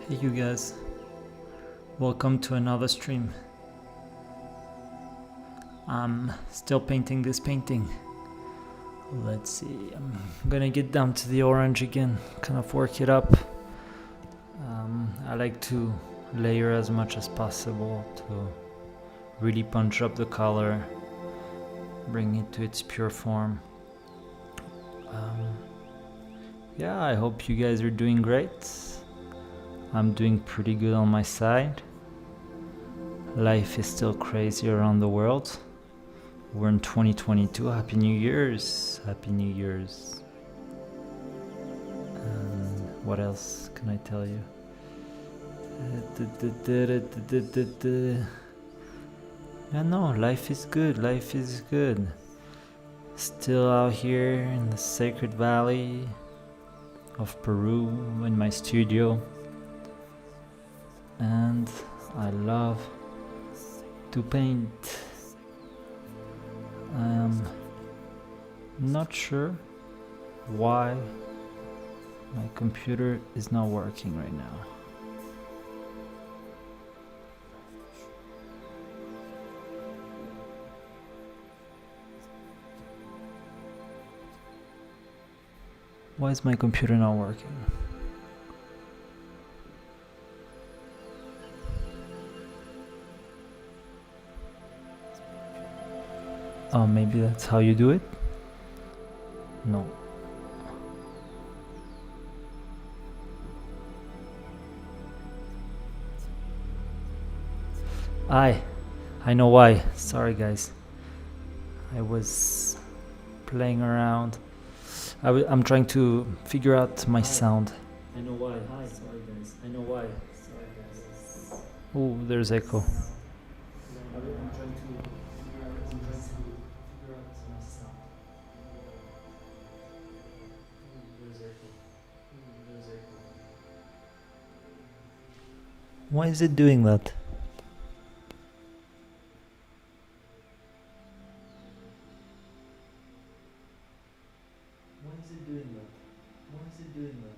Hey you guys, welcome to another stream. I'm still painting this painting. Let's see, I'm gonna get down to the orange again, kind of work it up. I like to layer as much as possible to really punch up the color, bring it to its pure form. Yeah, I hope you guys are doing great. I'm doing pretty good on my side. Life is still crazy around the world. We're in 2022. Happy New Year's. Happy New Year's. And what else can I tell you? Yeah, no, life is good. Life is good. Still out here in the sacred valley of Peru in my studio. And I love to paint. I'm not sure why my computer is not working right now. Why is my computer not working? Oh, maybe that's how you do it? No. I know why. Sorry guys. I was playing around. I'm trying to figure out my sound. I know why. Hi, sorry guys. I know why. Sorry guys. Oh, there's echo. I'm trying to figure out my sound. There's echo. There's echo. Why is it doing that? Why is it doing that? Why is it doing that?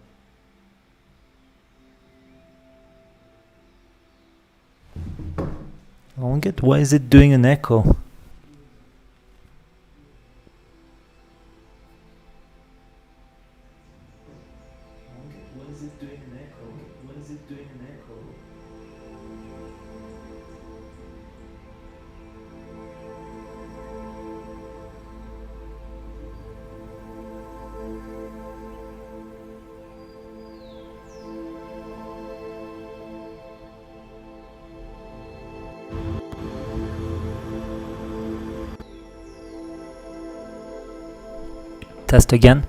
I don't get why is it doing an echo? Why is it doing an echo? Why is it doing an echo? Test again.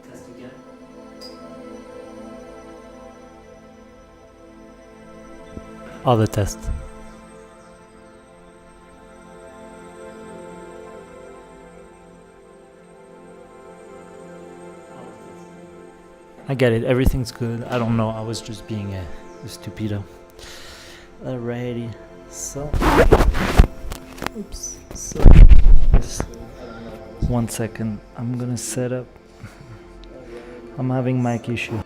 Test again. Other test. I get it, everything's good. I don't know, I was just being a stupido. Alrighty, so oops, so just 1 second, I'm gonna set up. I'm having mic issue.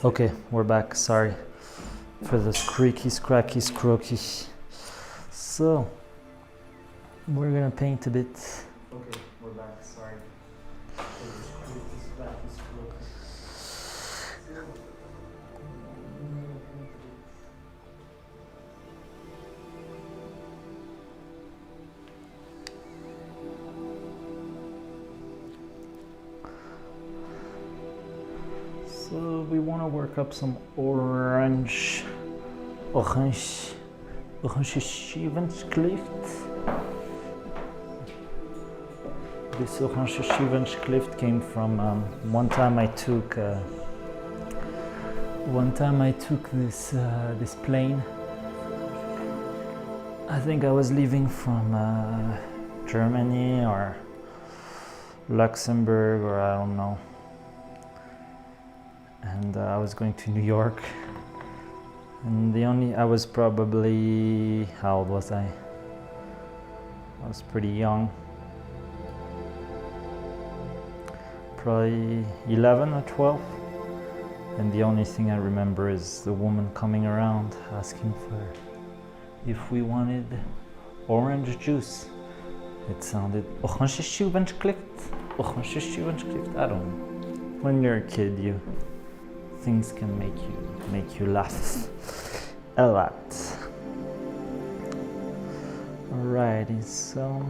Okay, we're back, sorry for the creaky, scracky, scroaky. So we're gonna paint a bit. Okay, we're back, sorry. So we want to work up some orange Schievensklift. This orange Schievensklift came from one time I took this plane. I think I was leaving from Germany or Luxembourg or I don't know. And I was going to New York And I was probably, how old was I? I was pretty young. Probably 11 or 12. And the only thing I remember is the woman coming around asking for if we wanted orange juice. It sounded, I don't know. When you're a kid, things can make you laugh a lot. Alrighty, so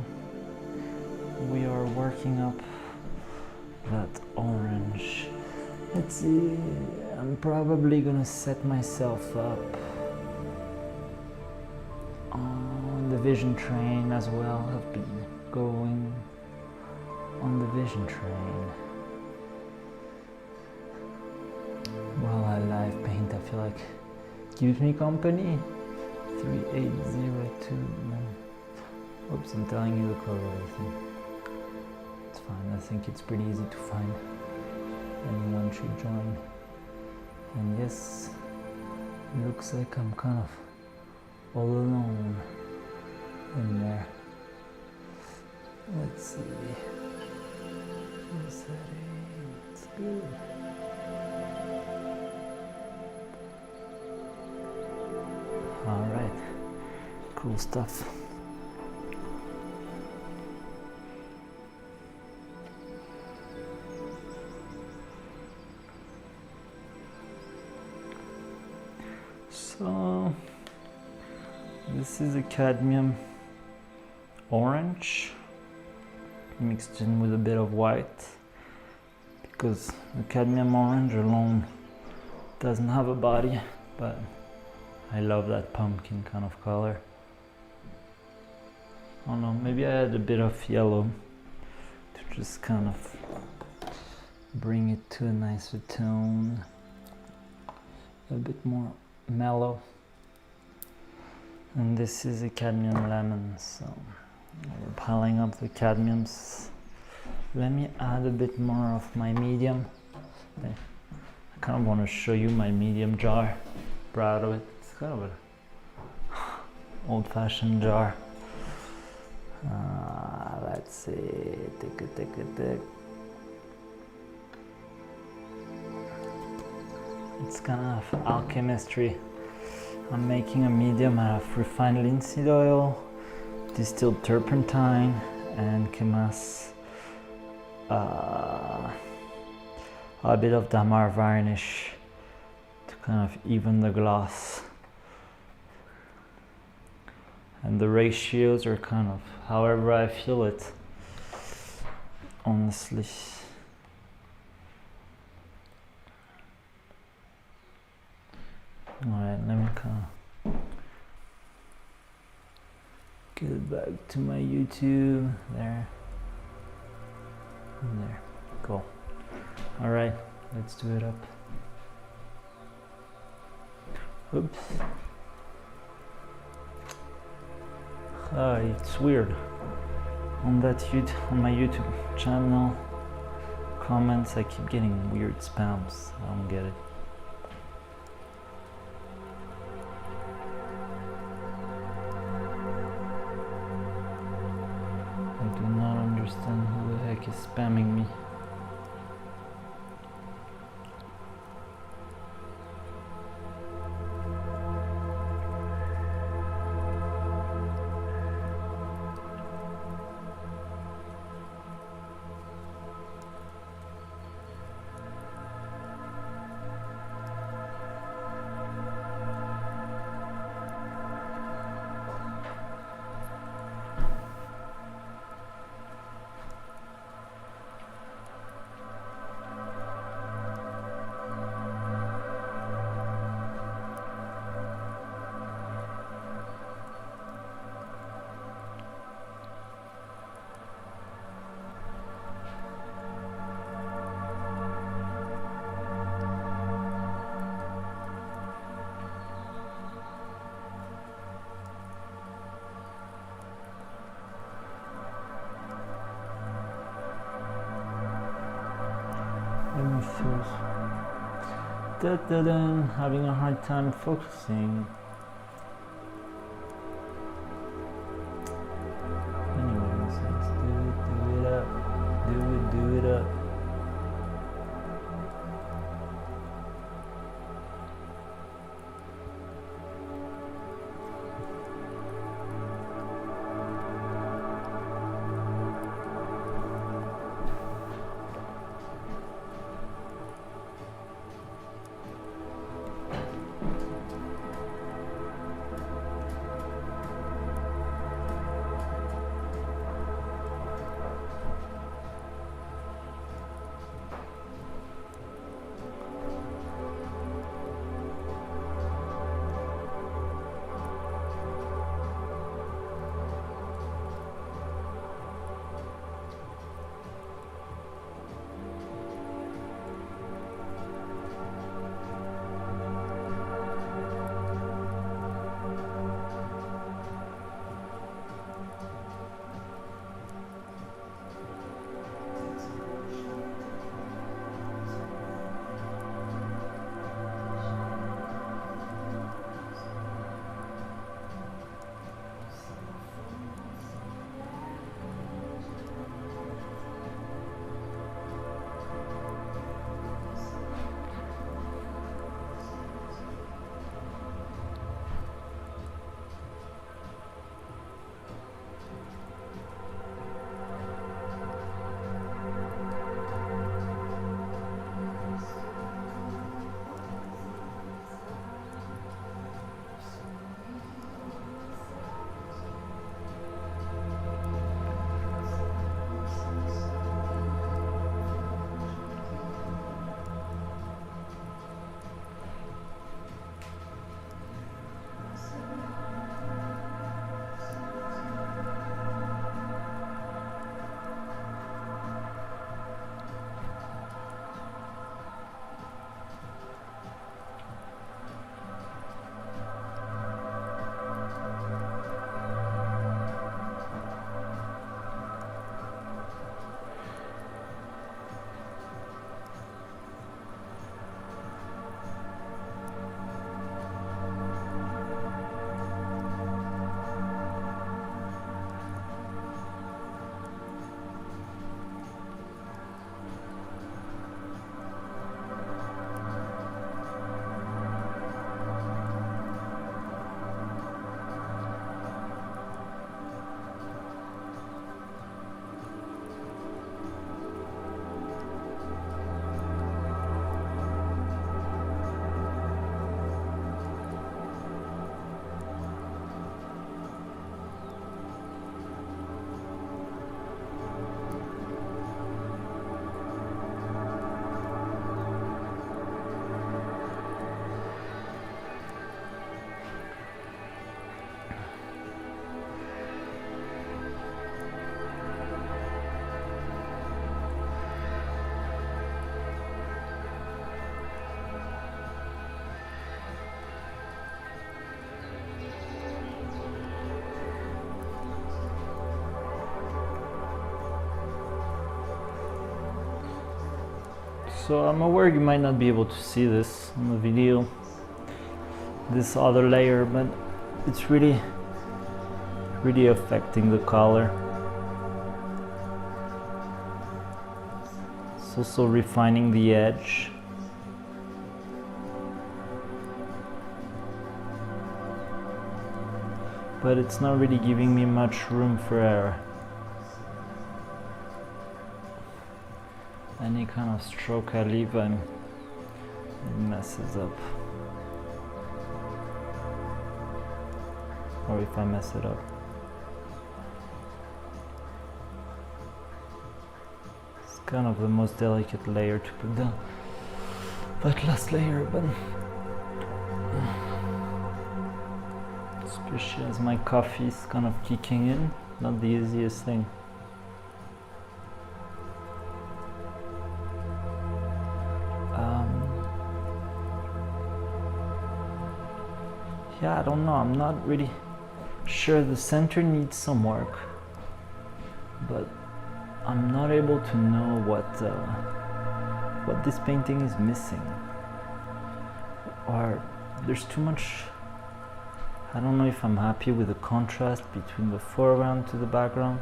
we are working up that orange. Let's see, I'm probably gonna set myself up on the vision train as well. I've been going on the vision train while I live paint. I feel like keeps me company. 3802. Oops, I'm telling you the code of everything. It's fine, I think it's pretty easy to find. Anyone should join. And yes, it looks like I'm kind of all alone in there. Let's see. It's good. Alright, cool stuff. So this is a cadmium orange mixed in with a bit of white, because the cadmium orange alone doesn't have a body, but I love that pumpkin kind of color. I don't know, maybe I had a bit of yellow to just kind of bring it to a nicer tone, a bit more mellow. And this is a cadmium lemon, so we're piling up the cadmiums. Let me add a bit more of my medium. I kind of want to show you my medium jar. Proud of it. It's kind of an old-fashioned jar. Let's see. Tick. It's kind of alchemistry. I'm making a medium out of refined linseed oil, distilled turpentine, and kemas, a bit of damar varnish to kind of even the gloss. And the ratios are kind of however I feel it, honestly. Alright, let me kind of get it back to my YouTube. There. And there. Cool. Alright, let's do it up. Oops. It's weird. On my YouTube channel comments, I keep getting weird spams. I don't get it. I do not understand who the heck is spamming me. Having a hard time focusing. Anyways, let's do it up. Do it up. So I'm aware you might not be able to see this on the video, this other layer, but it's really affecting the color. It's also refining the edge. But it's not really giving me much room for error. Any kind of stroke I leave, it messes up. Or if I mess it up. It's kind of the most delicate layer to put down. That last layer, but especially as my coffee is kind of kicking in, not the easiest thing. Yeah, I don't know, I'm not really sure. The center needs some work, but I'm not able to know what this painting is missing. or there's too much. I don't know if I'm happy with the contrast between the foreground to the background.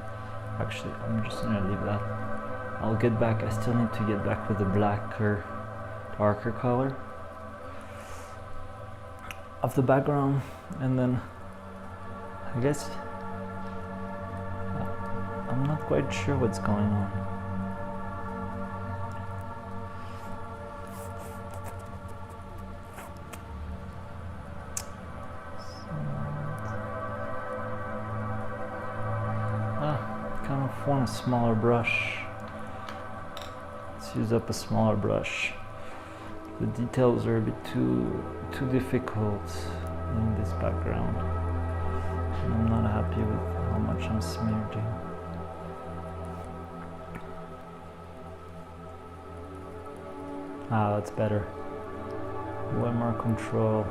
Actually, I'm just gonna leave that. I'll get back. I still need to get back with the blacker, darker color of the background, and then I guess I'm not quite sure what's going on. Kind of want a smaller brush. Let's use up a smaller brush. The details are a bit too difficult in this background, and I'm not happy with how much I'm smudging. Ah, that's better. Way more control.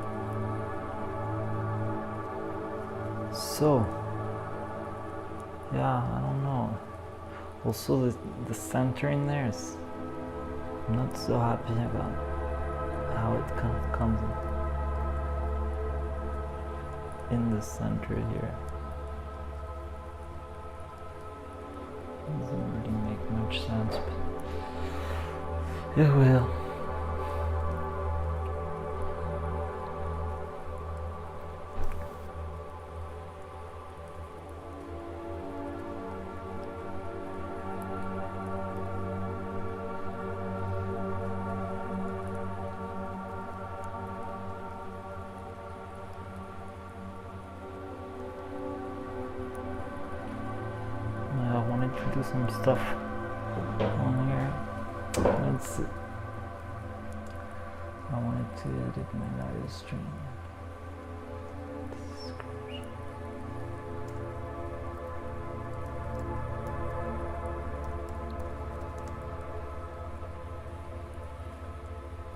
So, yeah, I don't know. Also, the center in there is, I'm not so happy about how it kind of comes in the center here. Doesn't really make much sense, but it will. To do some stuff on here. Let's see. I wanted to edit my live stream.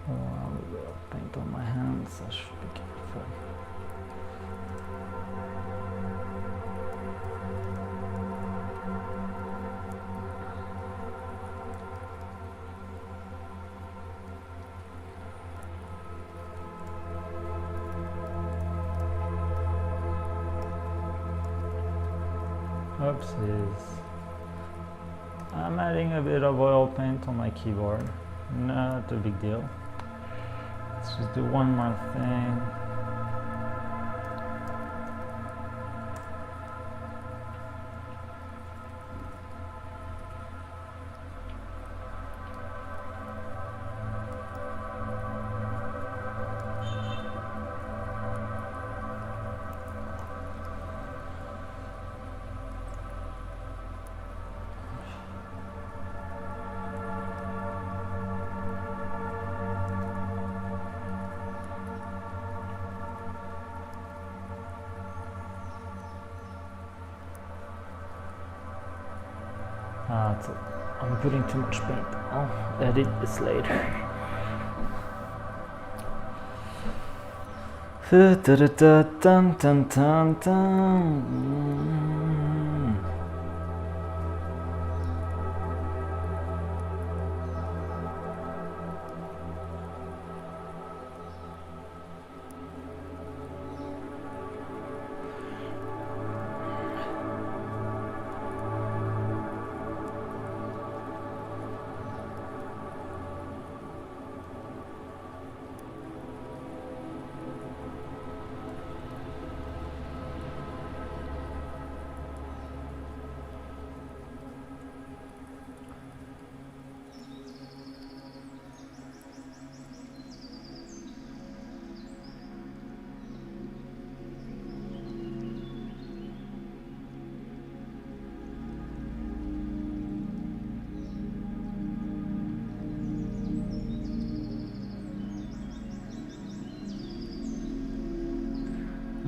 Oh, I have a bit of paint on my hands. I should be careful. Oopsies. I'm adding a bit of oil paint on my keyboard. Not a big deal. Let's just do one more thing. I'm putting too much paint. I'll edit this later. Dun, dun, dun, dun.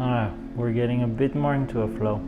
Alright, we're getting a bit more into a flow.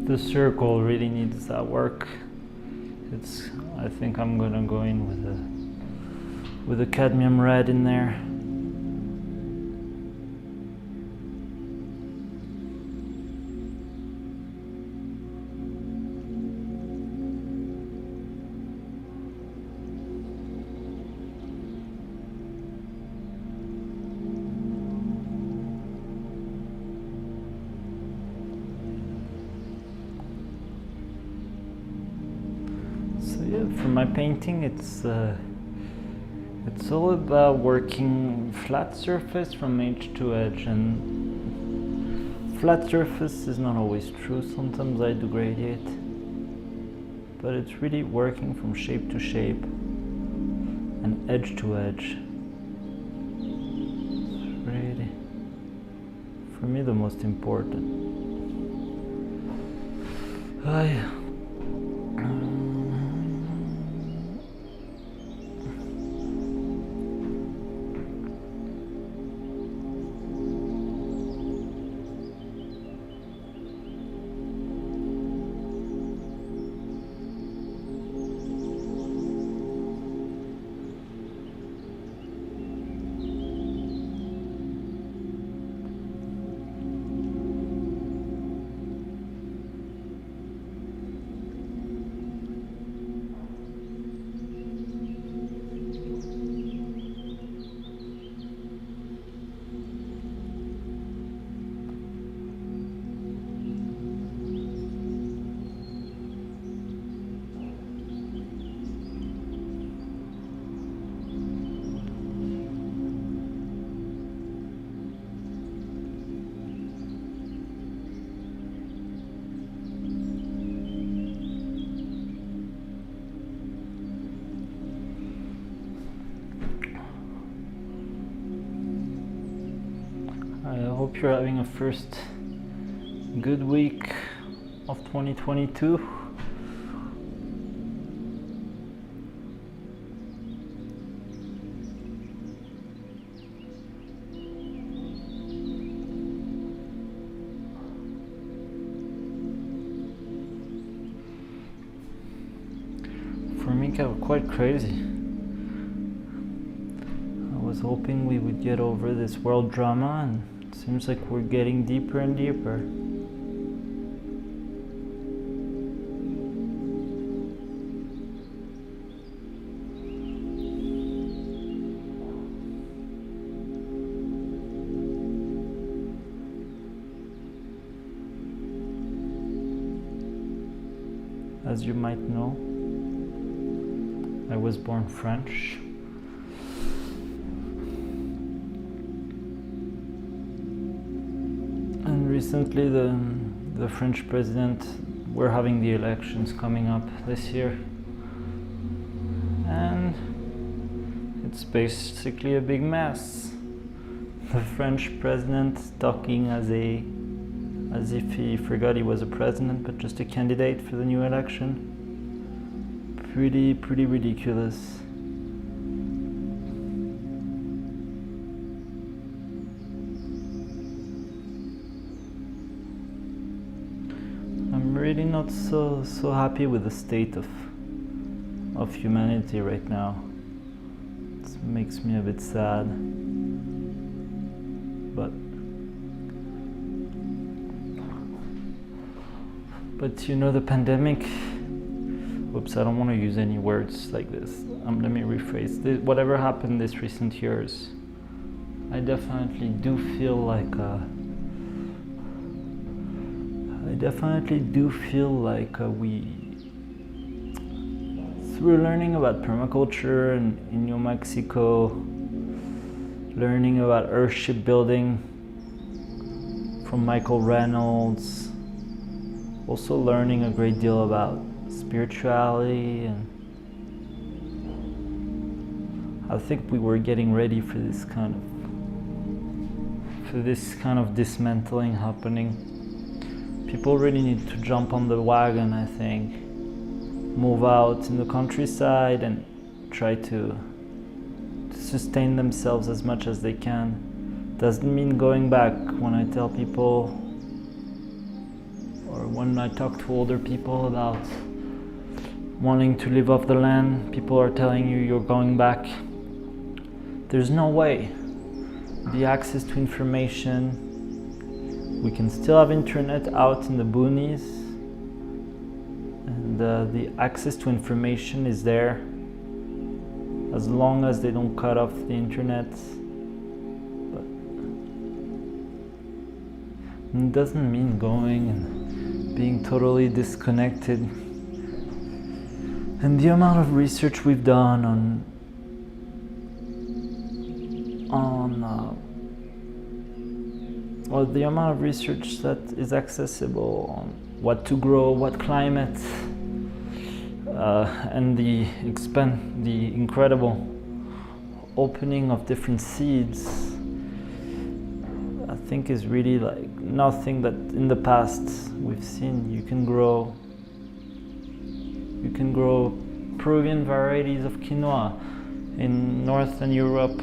The circle really needs that work. I think I'm gonna go in with a cadmium red in there. For my painting, it's all about working flat surface from edge to edge, and flat surface is not always true. Sometimes I do gradient, but it's really working from shape to shape and edge to edge. It's really, for me, the most important. I hope you're having a first good week of 2022. For me, quite crazy. I was hoping we would get over this world drama, and it seems like we're getting deeper and deeper. As you might know, I was born French. And recently the French president, we're having the elections coming up this year. And it's basically a big mess. The French president talking as if he forgot he was a president, but just a candidate for the new election. Pretty ridiculous. I'm really not so happy with the state of humanity right now. It makes me a bit sad. But you know, the pandemic, whoops, I don't want to use any words like this. Let me rephrase. Whatever happened this recent years, I definitely do feel like through learning about permaculture and in New Mexico, learning about earth shipbuilding from Michael Reynolds, also learning a great deal about spirituality, and I think we were getting ready for this kind of dismantling happening. People really need to jump on the wagon, I think, move out in the countryside and try to sustain themselves as much as they can. Doesn't mean going back. When I tell people, or when I talk to older people about wanting to live off the land, people are telling you you're going back. There's no way. The access to information, we can still have internet out in the boonies, and the access to information is there as long as they don't cut off the internet. But it doesn't mean going and being totally disconnected. And the amount of research we've done on the amount of research that is accessible on what to grow, what climate, and the incredible opening of different seeds, I think is really like nothing that in the past we've seen. You can grow Peruvian varieties of quinoa in Northern Europe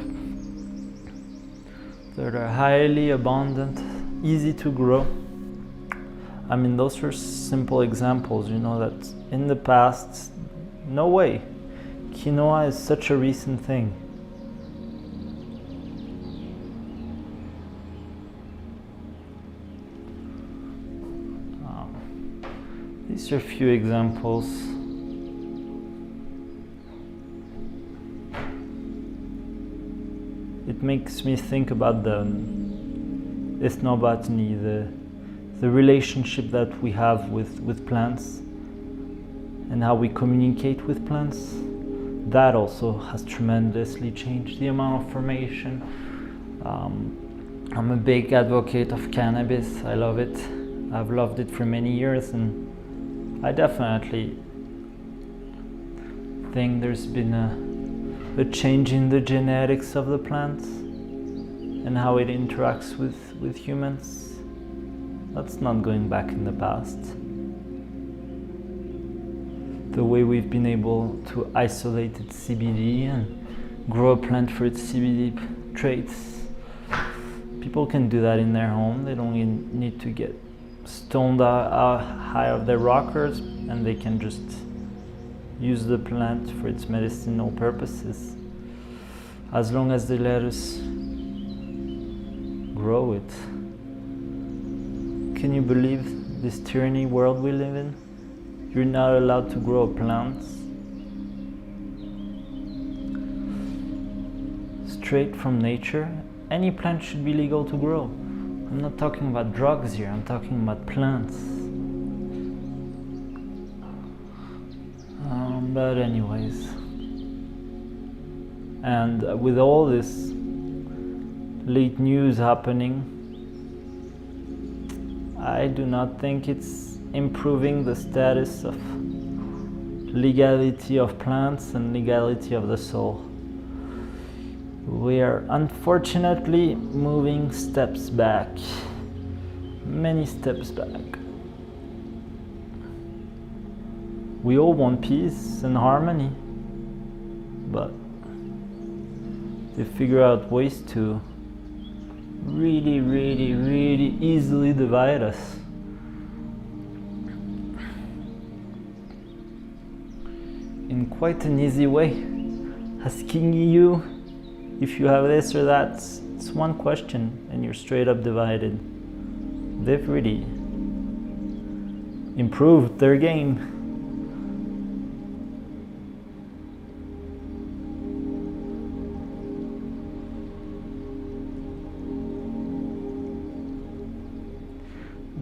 that are highly abundant, easy to grow. I mean, those are simple examples, you know, that in the past, no way. Quinoa is such a recent thing. These are a few examples. It makes me think about the ethnobotany, the relationship that we have with plants and how we communicate with plants. That also has tremendously changed the amount of formation. I'm a big advocate of cannabis. I love it. I've loved it for many years, and I definitely think there's been a change in the genetics of the plant and how it interacts with humans. That's not going back in the past. The way we've been able to isolate its CBD and grow a plant for its CBD traits. People can do that in their home. They don't need to get stoned high of their rockers, and they can just use the plant for its medicinal purposes, as long as they let us grow it. Can you believe this tyranny world we live in? You're not allowed to grow plants straight from nature. Any plant should be legal to grow. I'm not talking about drugs here, I'm talking about plants. But anyways, and with all this late news happening, I do not think it's improving the status of legality of plants and legality of the soul. We are unfortunately moving steps back, many steps back. We all want peace and harmony, but they figure out ways to really, really, really easily divide us. In quite an easy way, asking you if you have this or that. It's one question and you're straight up divided. They've really improved their game.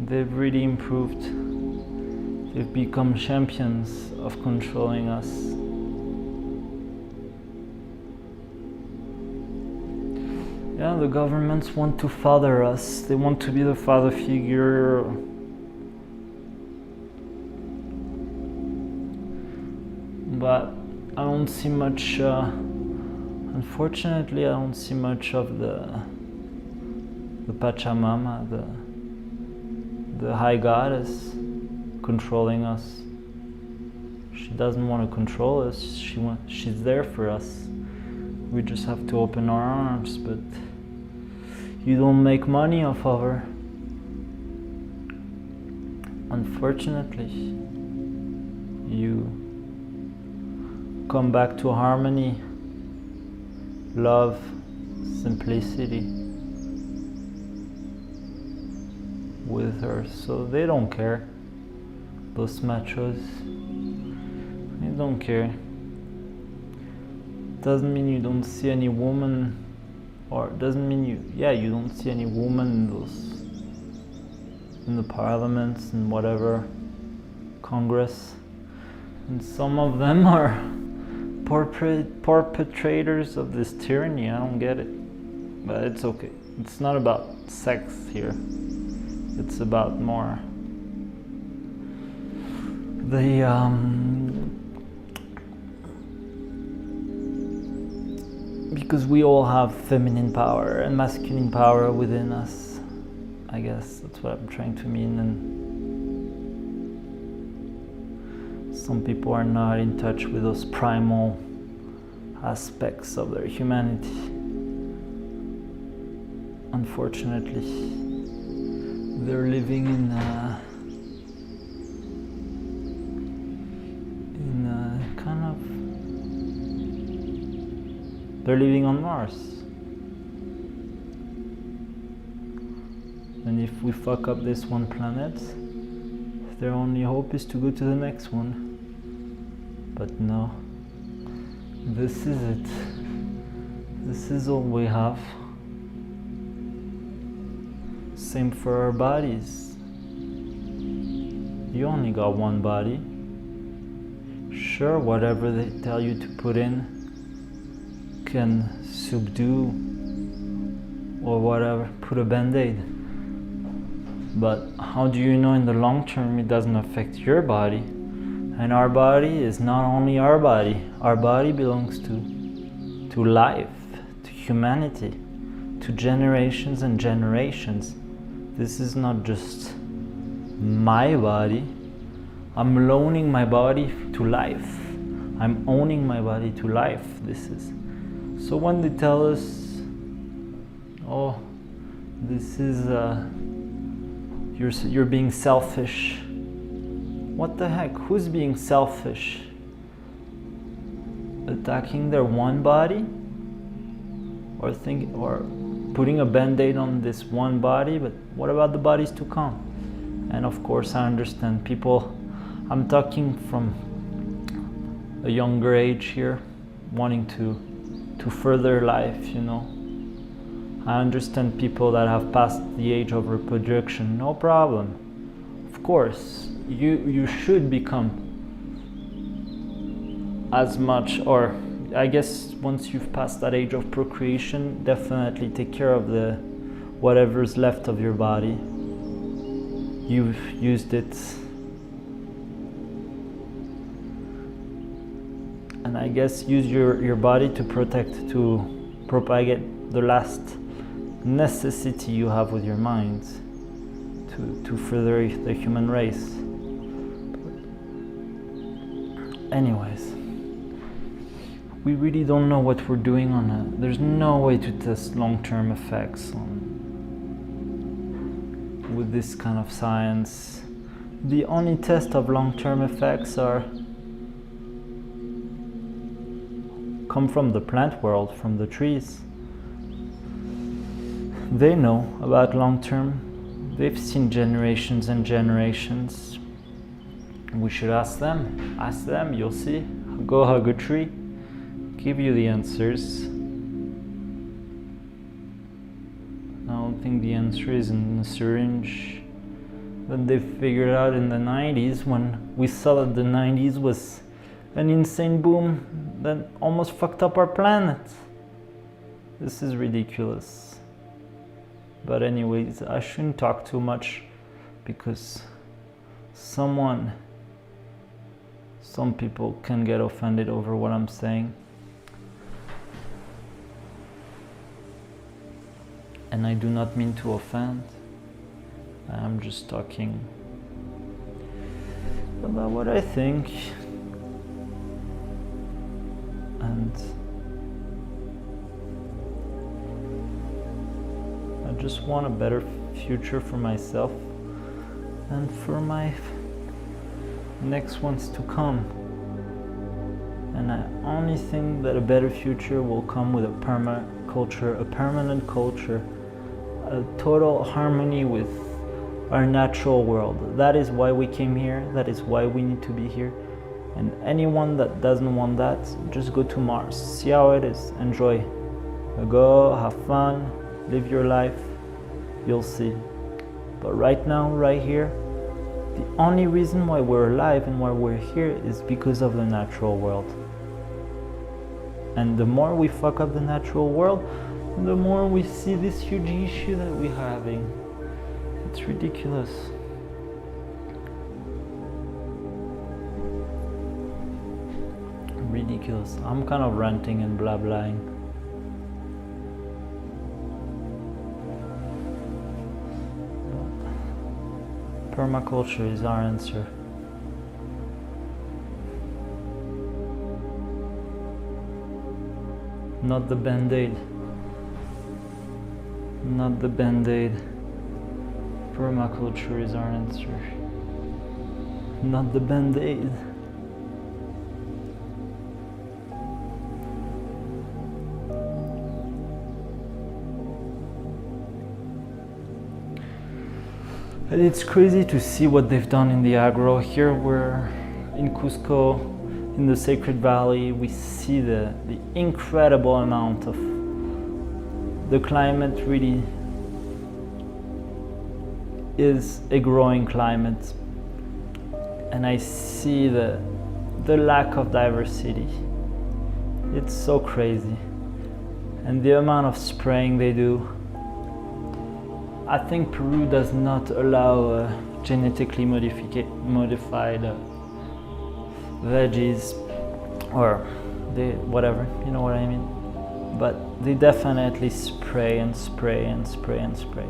They've really improved. They've become champions of controlling us. Yeah, the governments want to father us. They want to be the father figure. But I don't see much, unfortunately, I don't see much of the Pachamama, the high goddess controlling us. She doesn't want to control us. She's there for us. We just have to open our arms, but you don't make money off of her. unfortunately, you come back to harmony, love, simplicity with her, so they don't care. Those machos, they don't care. Doesn't mean you don't see any woman, or doesn't mean you don't see any woman in the parliaments and whatever, Congress, and some of them are perpetrators of this tyranny. I don't get it, but it's okay. It's not about sex here. It's about more because we all have feminine power and masculine power within us. I guess that's what I'm trying to mean. And some people are not in touch with those primal aspects of their humanity. Unfortunately, they're living in a kind of, they're living on Mars. And if we fuck up this one planet, their only hope is to go to the next one. But no, this is it. This is all we have. Same for our bodies. You only got one body. Sure, whatever they tell you to put in can subdue or whatever, put a band-aid. But how do you know in the long term it doesn't affect your body? And our body is not only our body. Our body belongs to life, to humanity, to generations and generations. This is not just my body. I'm loaning my body to life. I'm owning my body to life. This is. So when they tell us, oh, this is, you're being selfish. What the heck? Who's being selfish? Attacking their one body? Or putting a band-aid on this one body? But what about the bodies to come? And of course I understand people, I'm talking from a younger age here, wanting to further life, you know. I understand people that have passed the age of reproduction, no problem. Of course, you should become as much, or I guess once you've passed that age of procreation, definitely take care of the whatever's left of your body. You've used it. And I guess use your body to propagate the last necessity you have with your mind to further the human race. Anyways, we really don't know what we're doing on it. There's no way to test long-term effects with this kind of science. The only test of long-term effects come from the plant world, from the trees. They know about long-term. They've seen generations and generations. We should ask them. Ask them, you'll see. Go hug a tree. Give you the answers. I don't think the answer is in a syringe. But they figured out in the 90s, when we saw that the 90s was an insane boom that almost fucked up our planet. This is ridiculous. But anyways, I shouldn't talk too much because some people can get offended over what I'm saying. And I do not mean to offend. I'm just talking about what I think. And I just want a better future for myself. and for my next ones to come. And I only think that a better future will come with a permaculture, a permanent culture, a total harmony with our natural world. That is why we came here, that is why we need to be here. And anyone that doesn't want that, just go to Mars, see how it is, enjoy. Go, have fun, live your life, you'll see. But right now, right here, the only reason why we're alive and why we're here is because of the natural world. And the more we fuck up the natural world, the more we see this huge issue that we're having. It's ridiculous. Ridiculous. I'm kind of ranting and blah blahing. Permaculture is our answer. Not the band-aid. Not the band-aid. Permaculture is our answer. Not the band-aid. And it's crazy to see what they've done in the agro. Here we're in Cusco, in the Sacred Valley. We see the incredible amount of the climate really is a growing climate. And I see the lack of diversity. It's so crazy. And the amount of spraying they do. I think Peru does not allow genetically modified veggies, or whatever, you know what I mean? But they definitely spray and spray and spray and spray.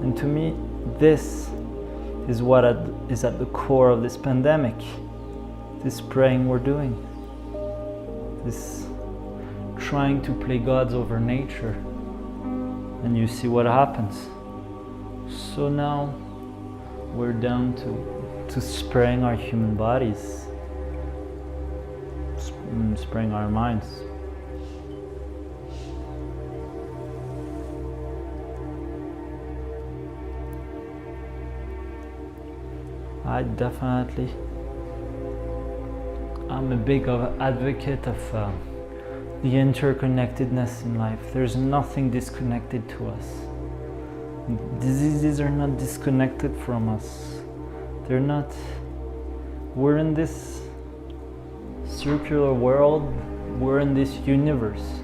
And to me, this is what is at the core of this pandemic. This spraying we're doing. This trying to play gods over nature. And you see what happens. So now we're down to spraying our human bodies, spraying our minds. I'm a big advocate of the interconnectedness in life. There's nothing disconnected to us. Diseases are not disconnected from us. They're not. We're in this circular world. We're in this universe.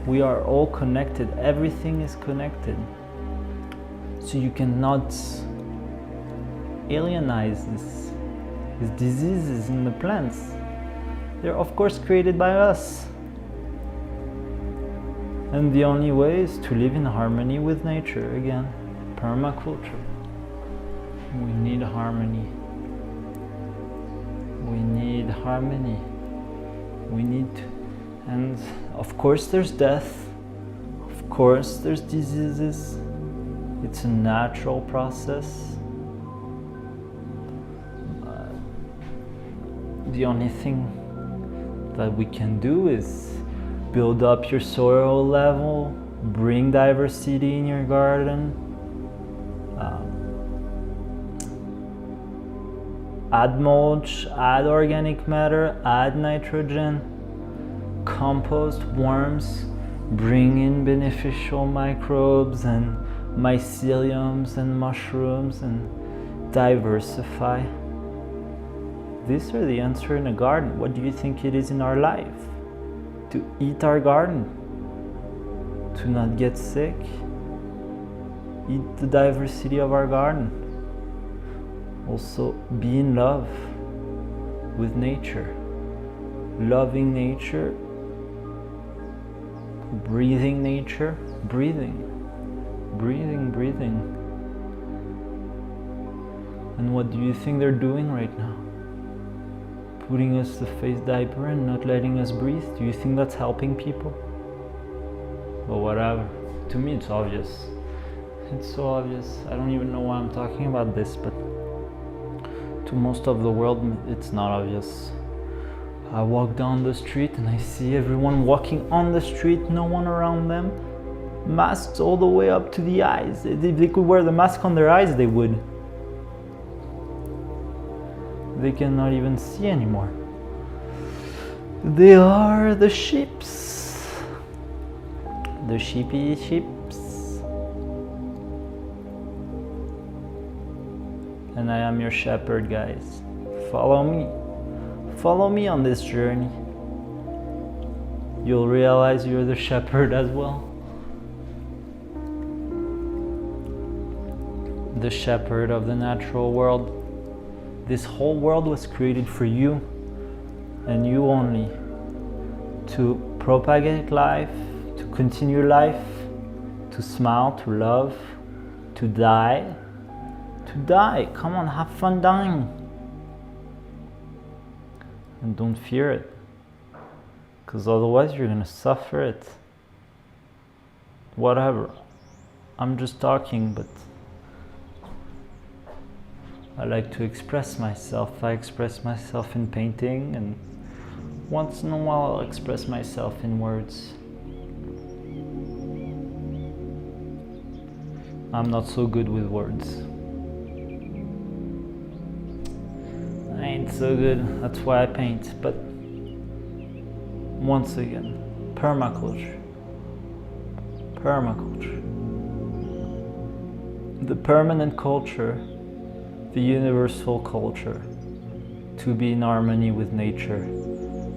We are all connected. Everything is connected. So you cannot alienize these diseases in the plants. They're of course created by us. And the only way is to live in harmony with nature. Again, permaculture. We need harmony. We need harmony. We need to. And of course there's death. Of course there's diseases. It's a natural process. The only thing that we can do is build up your soil level, bring diversity in your garden, add mulch, add organic matter, add nitrogen, compost, worms, bring in beneficial microbes and myceliums and mushrooms and diversify. These are the answer in a garden. What do you think it is in our life? To eat our garden, to not get sick, eat the diversity of our garden. Also be in love with nature, loving nature, breathing nature, breathing. And what do you think they're doing right now? Putting us the face diaper and not letting us breathe? Do you think that's helping people? Or whatever. To me it's obvious. It's so obvious. I don't even know why I'm talking about this, but to most of the world, it's not obvious. I walk down the street and I see everyone walking on the street, no one around them, masks all the way up to the eyes. If they could wear the mask on their eyes, they would. They cannot even see anymore. They are the sheeps. The sheepy sheeps. And I am your shepherd, guys. Follow me. Follow me on this journey. You'll realize you're the shepherd as well. The shepherd of the natural world. This whole world was created for you and you only, to propagate life, to continue life, to smile, to love, to die. To die. Come on, have fun dying. And don't fear it, because otherwise you're gonna suffer it. Whatever. I'm just talking, but I like to express myself. I express myself in painting, and once in a while I'll express myself in words. I'm not so good with words. I ain't so good, that's why I paint. But once again, permaculture. Permaculture. The permanent culture, the universal culture, to be in harmony with nature,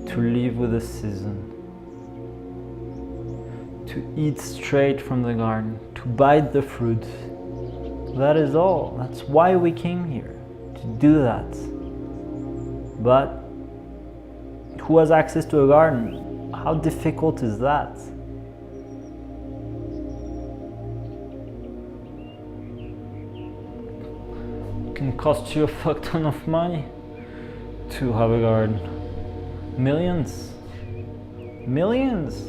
to live with the season, to eat straight from the garden, to bite the fruit. That is all. That's why we came here, to do that. But who has access to a garden? How difficult is that? It can cost you a fuck ton of money to have a garden. Millions. Millions.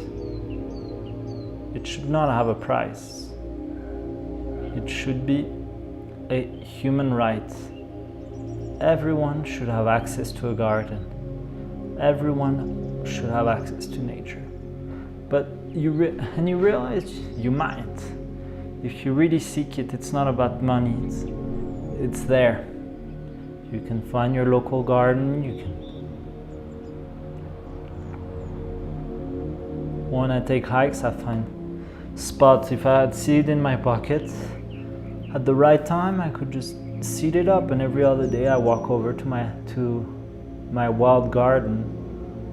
It should not have a price. It should be a human right. Everyone should have access to a garden. Everyone should have access to nature. But you realize you might. If you really seek it, it's not about money. It's there. You can find your local garden. You can. When I take hikes, I find spots. If I had seed in my pocket, at the right time, I could just seed it up, and every other day I walk over to my wild garden.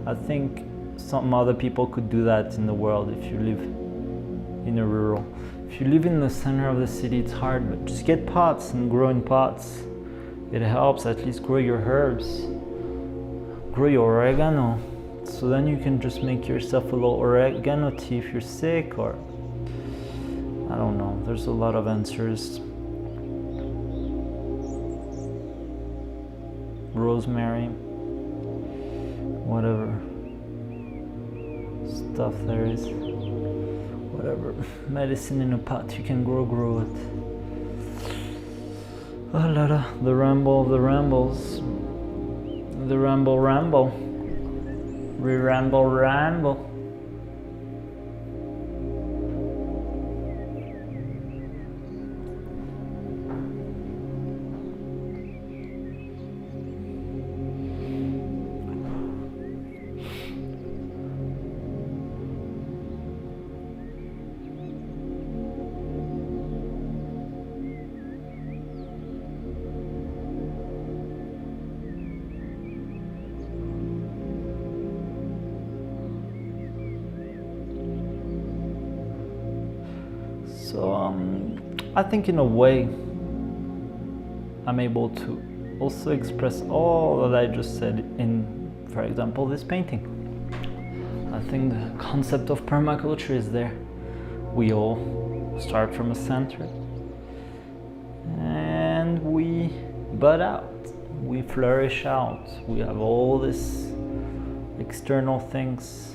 I think some other people could do that in the world if you live in a rural. If you live in the center of the city, it's hard, but just get pots and grow in pots. It helps. At least grow your herbs, grow your oregano, so then you can just make yourself a little oregano tea if you're sick, or I don't know, there's a lot of answers. Rosemary, whatever stuff there is, whatever medicine in a pot you can grow it. Oh, Lara, the ramble of the rambles, the ramble, ramble. So I think in a way I'm able to also express all that I just said in, for example, this painting. I think the concept of permaculture is there. We all start from a center and we bud out, we flourish out, we have all these external things.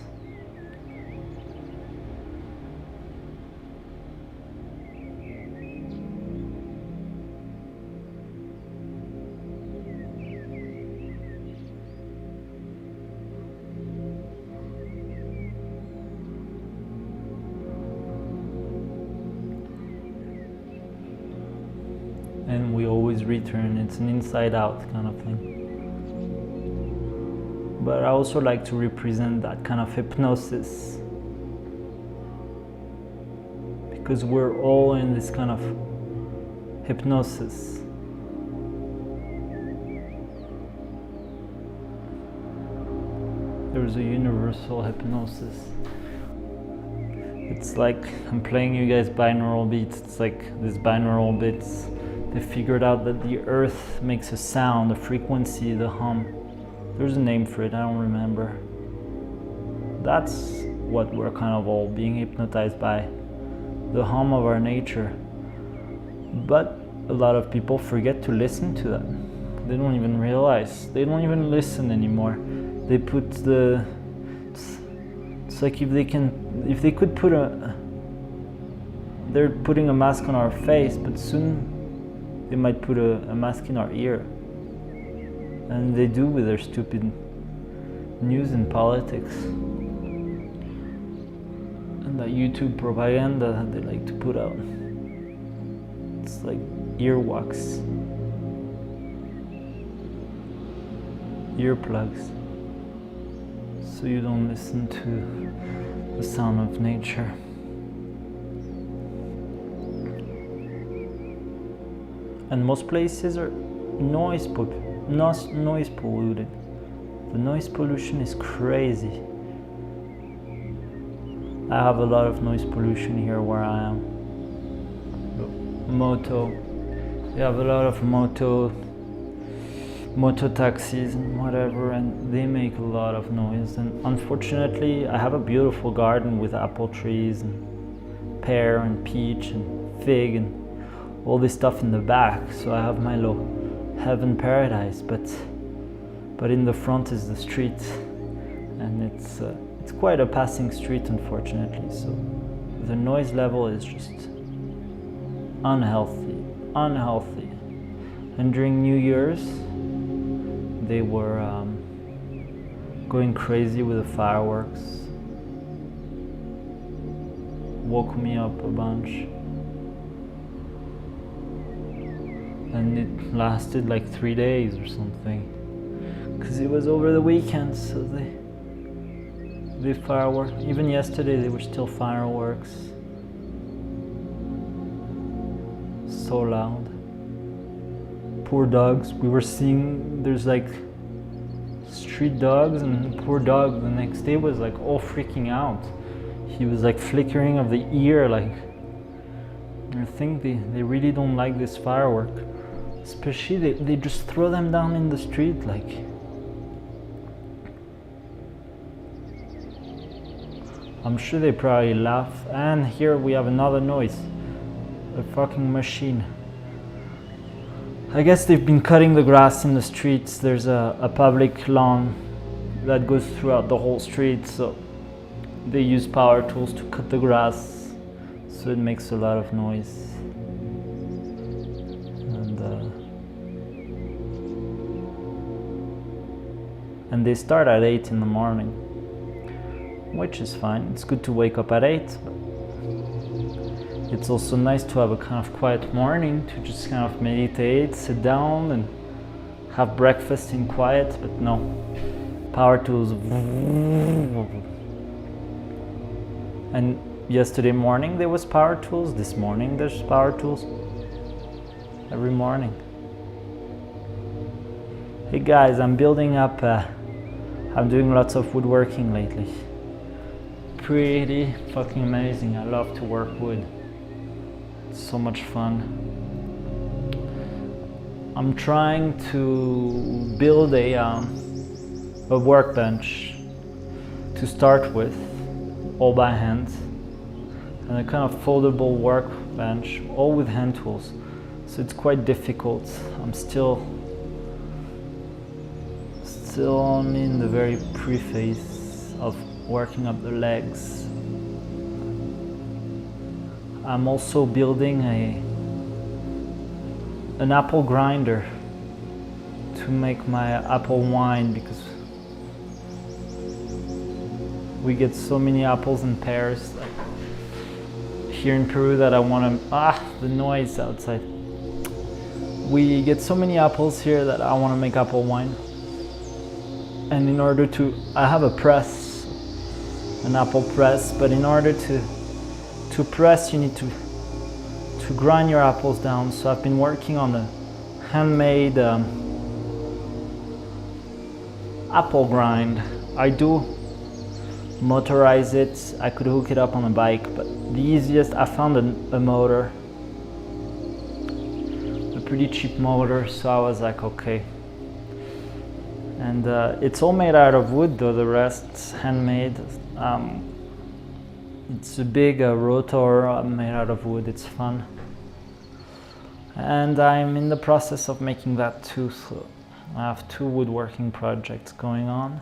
return. It's an inside out kind of thing. But I also like to represent that kind of hypnosis, because we're all in this kind of hypnosis. There's a universal hypnosis. It's like I'm playing you guys binaural beats. It's like these binaural beats. They figured out that the earth makes a sound, a frequency, the hum. There's a name for it, I don't remember. That's what we're kind of all being hypnotized by, the hum of our nature. But a lot of people forget to listen to that. They don't even realize. They don't even listen anymore. They put the... It's like if they could put they're putting a mask on our face, but soon they might put a mask in our ear. And they do with their stupid news and politics. And that YouTube propaganda that they like to put out. It's like earwax. Earplugs. So you don't listen to the sound of nature. And most places are noise polluted. The noise pollution is crazy. I have a lot of noise pollution here where I am. Moto. We have a lot of moto taxis and whatever, and they make a lot of noise. And unfortunately, I have a beautiful garden with apple trees and pear and peach and fig and all this stuff in the back. So I have my little heaven paradise, but in the front is the street, and it's quite a passing street, unfortunately. So the noise level is just unhealthy. And during New Year's, they were going crazy with the fireworks. Woke me up a bunch. And it lasted like 3 days or something. Because it was over the weekend, so they fireworks. Even yesterday they were still fireworks. So loud. Poor dogs. We were seeing there's like street dogs, and the poor dog the next day was like all freaking out. He was like flickering of the ear, like I think they really don't like this firework. Especially they just throw them down in the street like. I'm sure they probably laugh. And here we have another noise. A fucking machine. I guess they've been cutting the grass in the streets. There's a public lawn that goes throughout the whole street, so they use power tools to cut the grass, so it makes a lot of noise. And they start at 8 in the morning, which is fine. It's good to wake up at 8, but it's also nice to have a kind of quiet morning, to just kind of meditate, sit down and have breakfast in quiet. But no, power tools. And yesterday morning there was power tools. This morning there's power tools. Every morning. Hey guys, I'm building up, I'm doing lots of woodworking lately. Pretty fucking amazing. I love to work wood. It's so much fun. I'm trying to build a workbench to start with, all by hand, and a kind of foldable workbench, all with hand tools. So it's quite difficult. I'm still only in the very pre-phase of working up the legs. I'm also building an apple grinder to make my apple wine, because we get so many apples and pears here in Peru that I want to... the noise outside. we get so many apples here that I want to make apple wine. And in order to, I have a press, an apple press, but in order to press, you need to grind your apples down. So I've been working on a handmade apple grind. I do motorize it. I could hook it up on a bike, but the easiest, I found a motor, a pretty cheap motor, so I was like, okay. And it's all made out of wood though, the rest handmade. It's a big rotor made out of wood, it's fun. And I'm in the process of making that too, so I have 2 woodworking projects going on.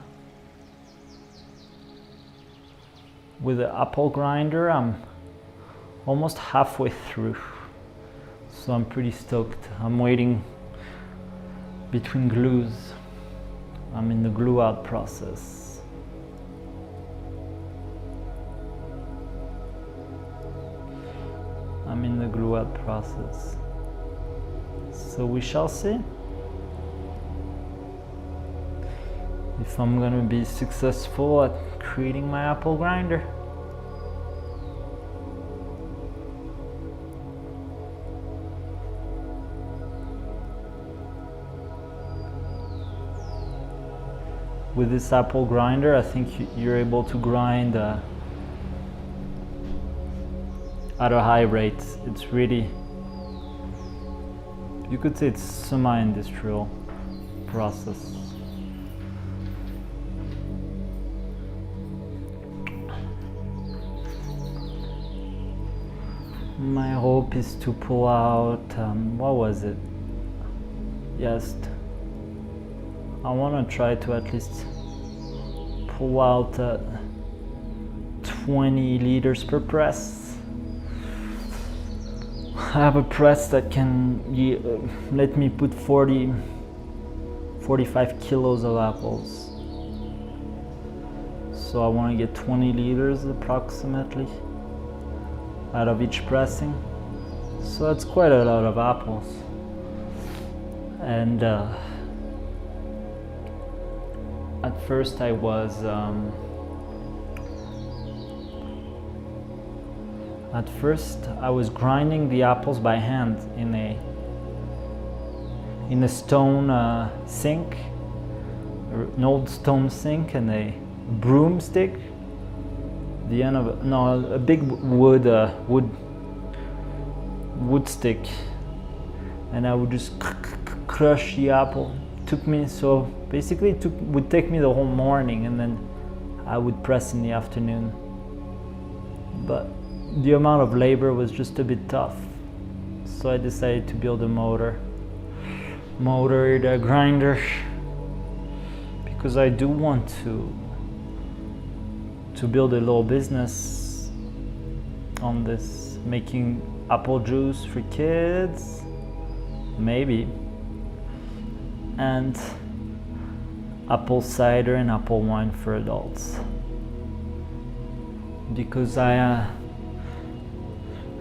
With the apple grinder, I'm almost halfway through, so I'm pretty stoked. I'm waiting between glues. I'm in the glue out process. I'm in the glue out process. So we shall see if I'm gonna be successful at creating my apple grinder. With this apple grinder, I think you're able to grind at a high rate. It's really, you could say it's semi-industrial process. My hope is to pull out, what was it? Yes, I want to try to at least pull out 20 liters per press. I have a press that can let me put 45 kilos of apples. So I want to get 20 liters approximately out of each pressing. So that's quite a lot of apples. And at first I was grinding the apples by hand in a stone sink, an old stone sink, and a broomstick. The end of a big wood stick, and I would just crush the apple. Basically it would take me the whole morning, and then I would press in the afternoon. But the amount of labor was just a bit tough, so I decided to build a motored grinder, because I do want to build a little business on this, making apple juice for kids, maybe, and apple cider and apple wine for adults. Because I'm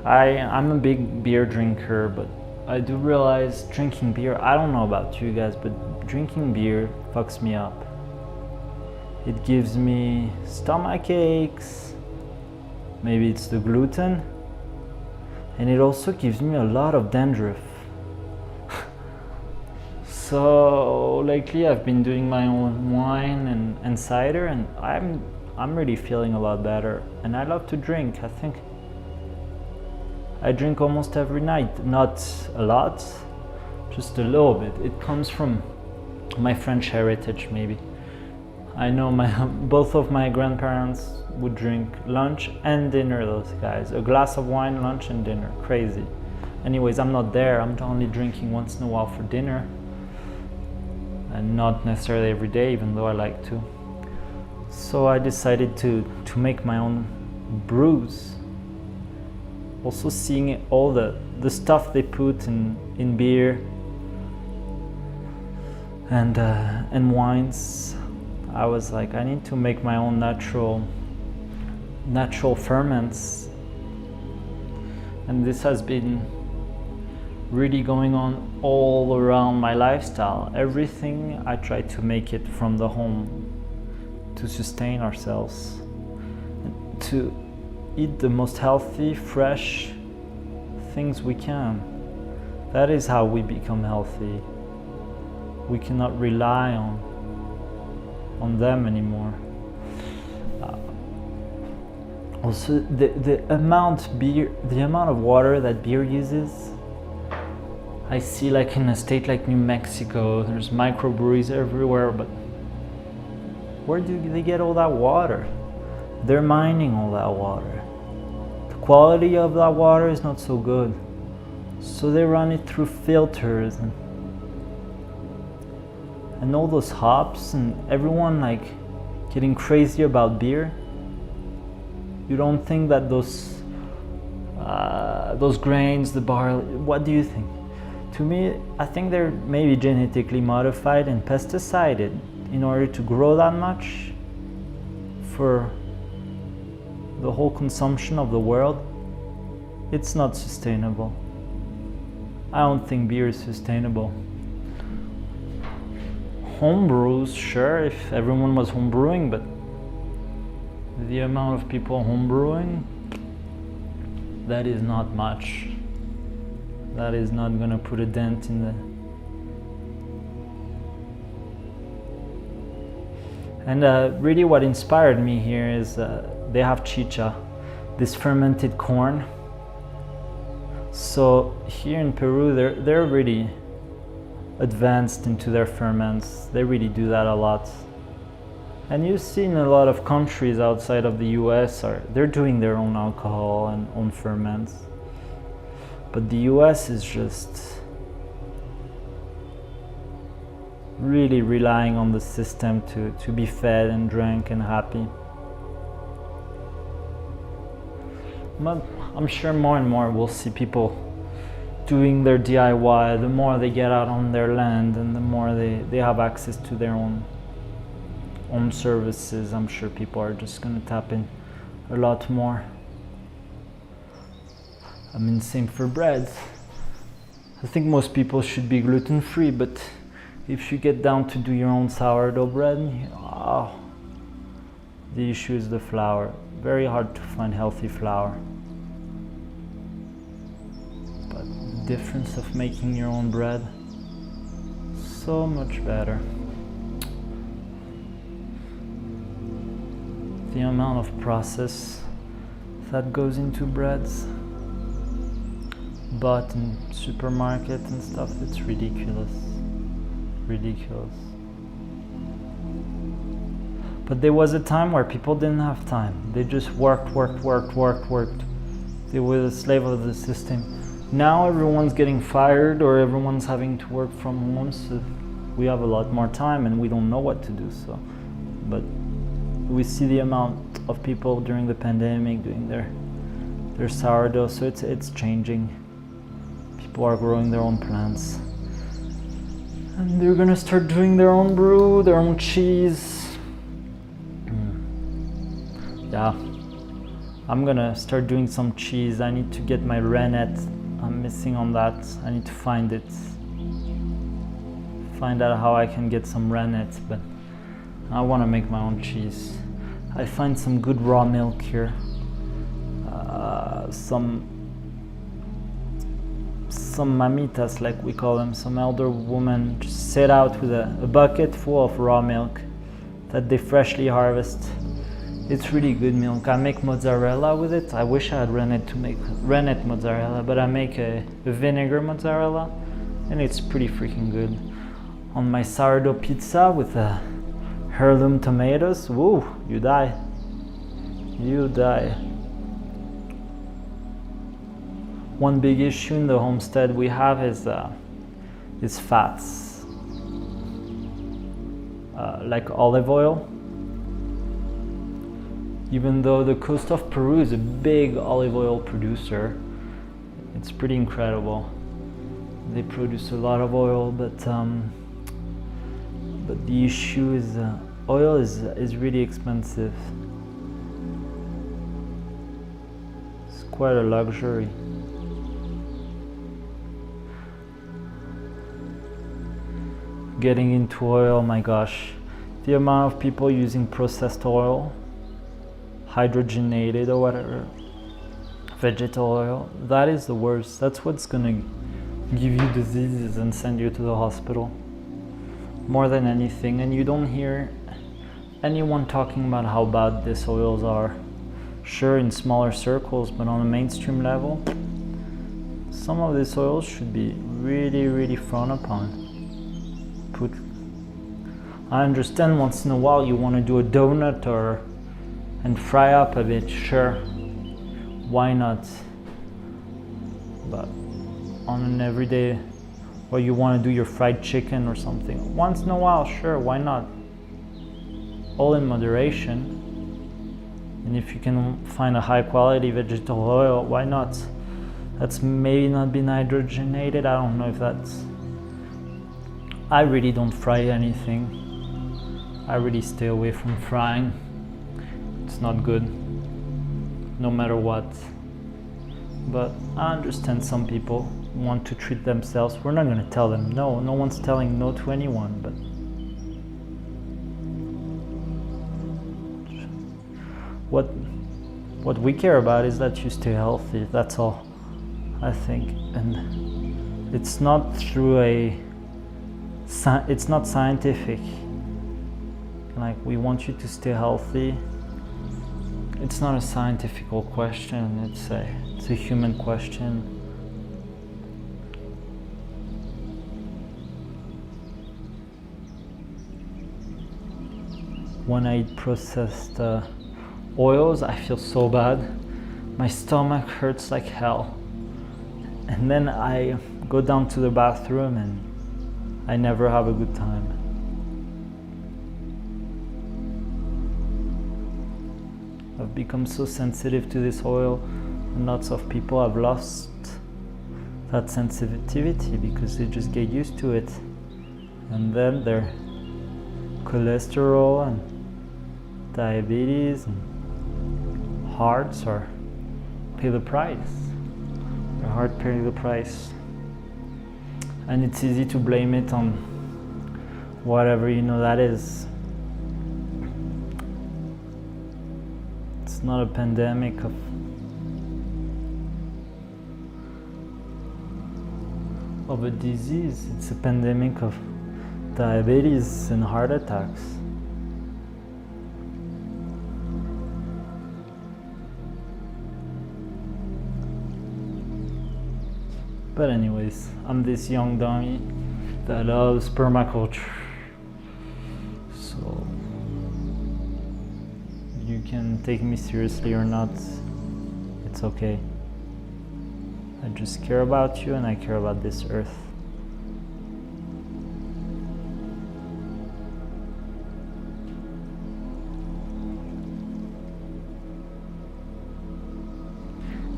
a big beer drinker, but I do realize drinking beer, I don't know about you guys, but drinking beer fucks me up. It gives me stomach aches, maybe it's the gluten, and it also gives me a lot of dandruff. So lately I've been doing my own wine and cider, and I'm really feeling a lot better. And I love to drink. I think I drink almost every night, not a lot, just a little bit. It comes from my French heritage, maybe. I know both of my grandparents would drink lunch and dinner, those guys. A glass of wine, lunch and dinner, crazy. Anyways, I'm not there. I'm only drinking once in a while for dinner, and not necessarily every day, even though I like to. So I decided to make my own brews. Also seeing all the stuff they put in beer and wines, I was like, I need to make my own natural ferments. And this has been really going on all around my lifestyle. Everything I try to make it from the home to sustain ourselves, to eat the most healthy, fresh things we can. That is how we become healthy. We cannot rely on them anymore. Also, the amount of water that beer uses, I see, like in a state like New Mexico, there's microbreweries everywhere, but where do they get all that water? They're mining all that water. The quality of that water is not so good, so they run it through filters and all those hops, and everyone like getting crazy about beer. You don't think that those grains, the barley, what do you think? To me, I think they're maybe genetically modified and pesticided in order to grow that much for the whole consumption of the world. It's not sustainable. I don't think beer is sustainable. Home brews, sure, if everyone was home brewing, but the amount of people home brewing, that is not much. That is not gonna put a dent in the... And really what inspired me here is they have chicha, this fermented corn. So here in Peru, they're really advanced into their ferments. They really do that a lot. And you see in a lot of countries outside of the US, they're doing their own alcohol and own ferments. But the US is just really relying on the system to be fed and drank and happy. But I'm sure more and more we'll see people doing their DIY. The more they get out on their land and the more they have access to their own services, I'm sure people are just going to tap in a lot more. I mean, same for bread. I think most people should be gluten-free, but if you get down to do your own sourdough bread, the issue is the flour. Very hard to find healthy flour. But the difference of making your own bread, so much better. The amount of process that goes into breads bought in supermarket and stuff, it's ridiculous. But there was a time where people didn't have time. They just worked. They were the slave of the system. Now everyone's getting fired or everyone's having to work from home, so we have a lot more time and we don't know what to do. So, but we see the amount of people during the pandemic doing their sourdough, so it's changing. People are growing their own plants. And they're gonna start doing their own brew, their own cheese. Yeah, I'm gonna start doing some cheese. I need to get my rennet. I'm missing on that. I need to find it. Find out how I can get some rennet, but I wanna make my own cheese. I find some good raw milk here. Some mamitas, like we call them, some elder women just sit out with a bucket full of raw milk that they freshly harvest. It's really good milk. I make mozzarella with it. I wish I had rennet to make rennet mozzarella, but I make a vinegar mozzarella, and it's pretty freaking good. On my sourdough pizza with heirloom tomatoes, woo, you die. You die. One big issue in the homestead we have is fats, like olive oil. Even though the coast of Peru is a big olive oil producer, it's pretty incredible. They produce a lot of oil, but the issue is oil is really expensive. It's quite a luxury. getting into oil, my gosh, the amount of people using processed oil, hydrogenated or whatever, vegetable oil, that is the worst. That's what's gonna give you diseases and send you to the hospital more than anything. And you don't hear anyone talking about how bad these oils are. Sure, in smaller circles, but on a mainstream level, some of these oils should be really, really frowned upon. I understand once in a while you want to do a donut and fry up a bit, sure, why not? But on an everyday, or you want to do your fried chicken or something, once in a while, sure, why not? All in moderation. And if you can find a high quality vegetable oil, why not? That's maybe not been hydrogenated, I don't know if that's... I really don't fry anything. I really stay away from frying. It's not good, no matter what. But I understand some people want to treat themselves. We're not going to tell them no. No one's telling no to anyone. But what we care about is that you stay healthy. That's all, I think. And it's not through it's not scientific. Like, we want you to stay healthy. It's not a scientific question, it's a human question. When I eat processed oils, I feel so bad. My stomach hurts like hell. And then I go down to the bathroom and I never have a good time. I've become so sensitive to this oil, and lots of people have lost that sensitivity because they just get used to it. And then their cholesterol and diabetes and hearts pay the price. Their heart pay the price. And it's easy to blame it on whatever that is. It's not a pandemic of a disease, it's a pandemic of diabetes and heart attacks. But anyways, I'm this young dummy that loves permaculture. So you can take me seriously or not, it's okay. I just care about you and I care about this earth.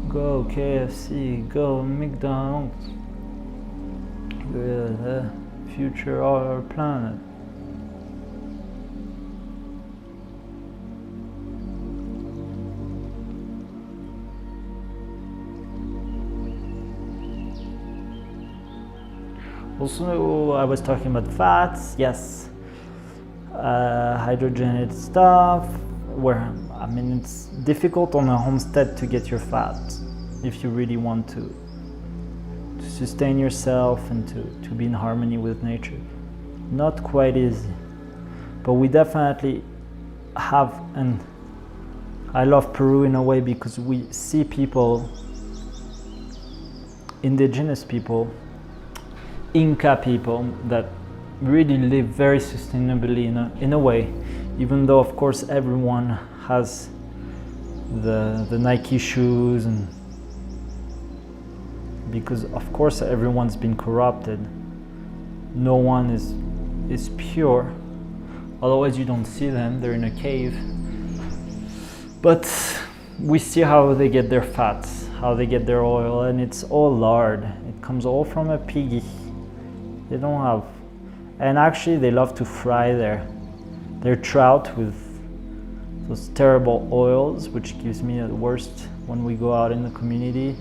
Go KFC, go McDonald's. We're the future of our planet. Also, I was talking about fats, yes, hydrogenated stuff, it's difficult on a homestead to get your fat if you really want to sustain yourself and to be in harmony with nature. Not quite easy, but we definitely have, and I love Peru in a way because we see people, indigenous people, Inca people that really live very sustainably in a way, even though of course everyone has the Nike shoes, and because of course everyone's been corrupted, no one is pure, otherwise you don't see them, they're in a cave. But we see how they get their fats, how they get their oil, and it's all lard. It comes all from a piggy. They don't have, and actually they love to fry their trout with those terrible oils, which gives me the worst when we go out in the community.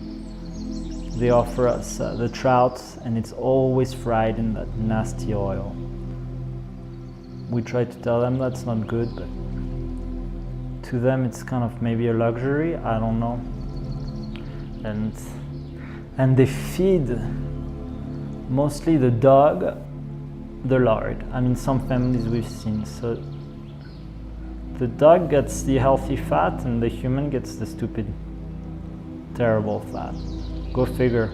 They offer us the trout and it's always fried in that nasty oil. we try to tell them that's not good, but to them it's kind of maybe a luxury, I don't know. And they feed mostly the dog the lard. I mean, some families we've seen, so the dog gets the healthy fat and the human gets the stupid, terrible fat. Go figure.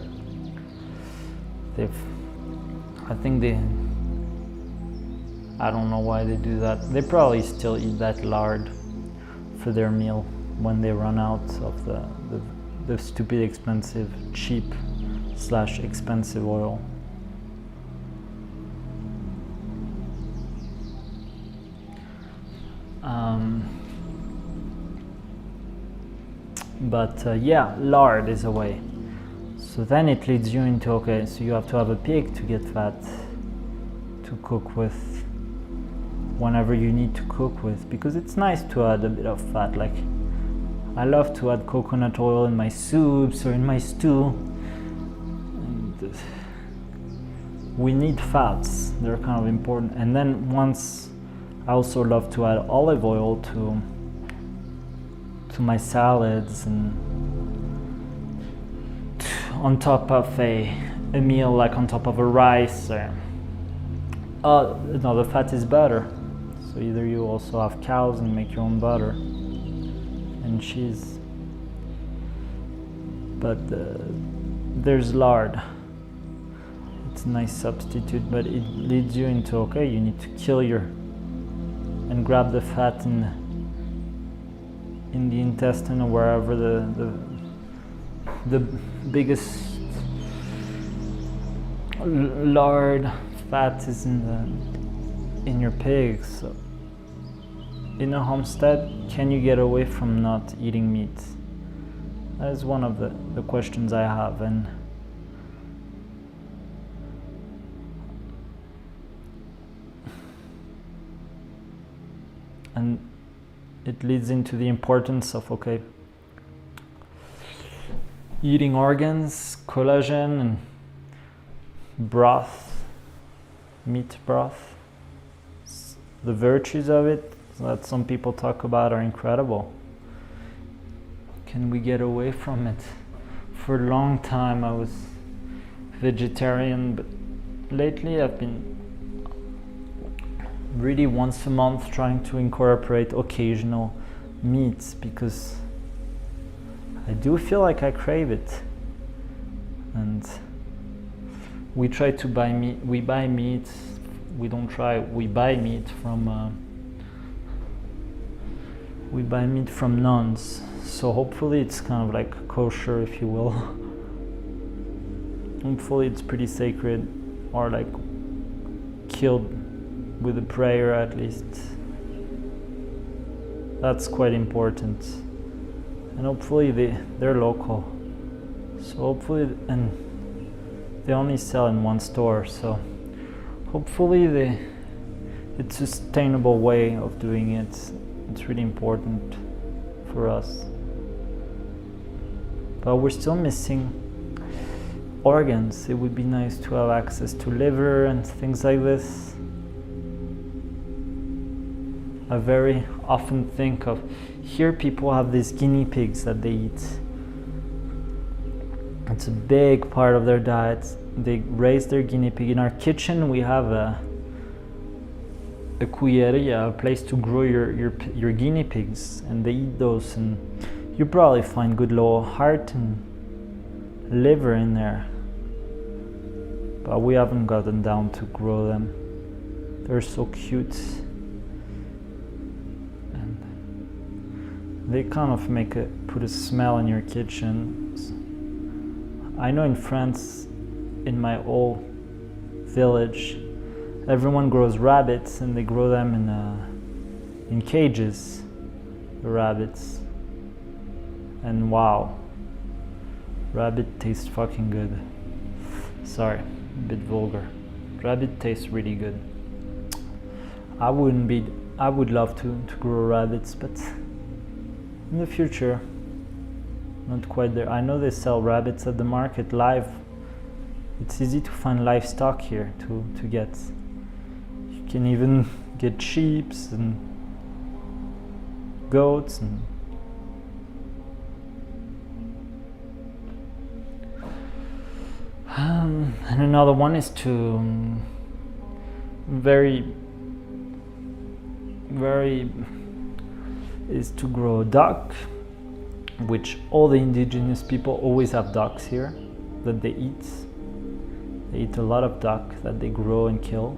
I don't know why they do that. They probably still eat that lard for their meal when they run out of the stupid expensive, cheap / expensive oil. Yeah, lard is a way. So then it leads you into, okay, so you have to have a pig to get fat to cook with whenever you need to cook with, because it's nice to add a bit of fat. Like, I love to add coconut oil in my soups or in my stew. And we need fats, they're kind of important. And then I also love to add olive oil to my salads and on top of a meal, like on top of a rice. No, the fat is butter. So either you also have cows and make your own butter and cheese. But there's lard. It's a nice substitute, but it leads you into, okay, you need to kill and grab the fat in the intestine or wherever the biggest lard fat is in your pig. So in a homestead, can you get away from not eating meat? That is one of the questions I have, and it leads into the importance of, okay, eating organs, collagen, and broth, meat broth. The virtues of it that some people talk about are incredible. Can we get away from it? For a long time I was vegetarian, but lately I've been really once a month trying to incorporate occasional meats, because I do feel like I crave it. And we try to buy meat. We buy meat. We buy meat from nuns. So hopefully it's kind of like kosher, if you will. Hopefully it's pretty sacred, or like killed with a prayer at least. That's quite important. And hopefully they're local. So hopefully, and they only sell in one store, so hopefully it's a sustainable way of doing it. It's really important for us. But we're still missing organs. It would be nice to have access to liver and things like this. I very often think of, here people have these guinea pigs that they eat. It's a big part of their diet. They raise their guinea pig. In our kitchen we have a cuyeria, a place to grow your guinea pigs, and they eat those, and you probably find good low heart and liver in there. But we haven't gotten down to grow them. They're so cute. They kind of put a smell in your kitchen. I know in France, in my old village, everyone grows rabbits, and they grow them in cages, the rabbits. And wow, rabbit tastes fucking good. Sorry, a bit vulgar. Rabbit tastes really good. I would love to grow rabbits, but in the future, not quite there. I know they sell rabbits at the market live. It's easy to find livestock here to get. You can even get sheep and goats and another one is to is to grow duck, which all the indigenous people always have ducks here that they eat. They eat a lot of duck that they grow and kill.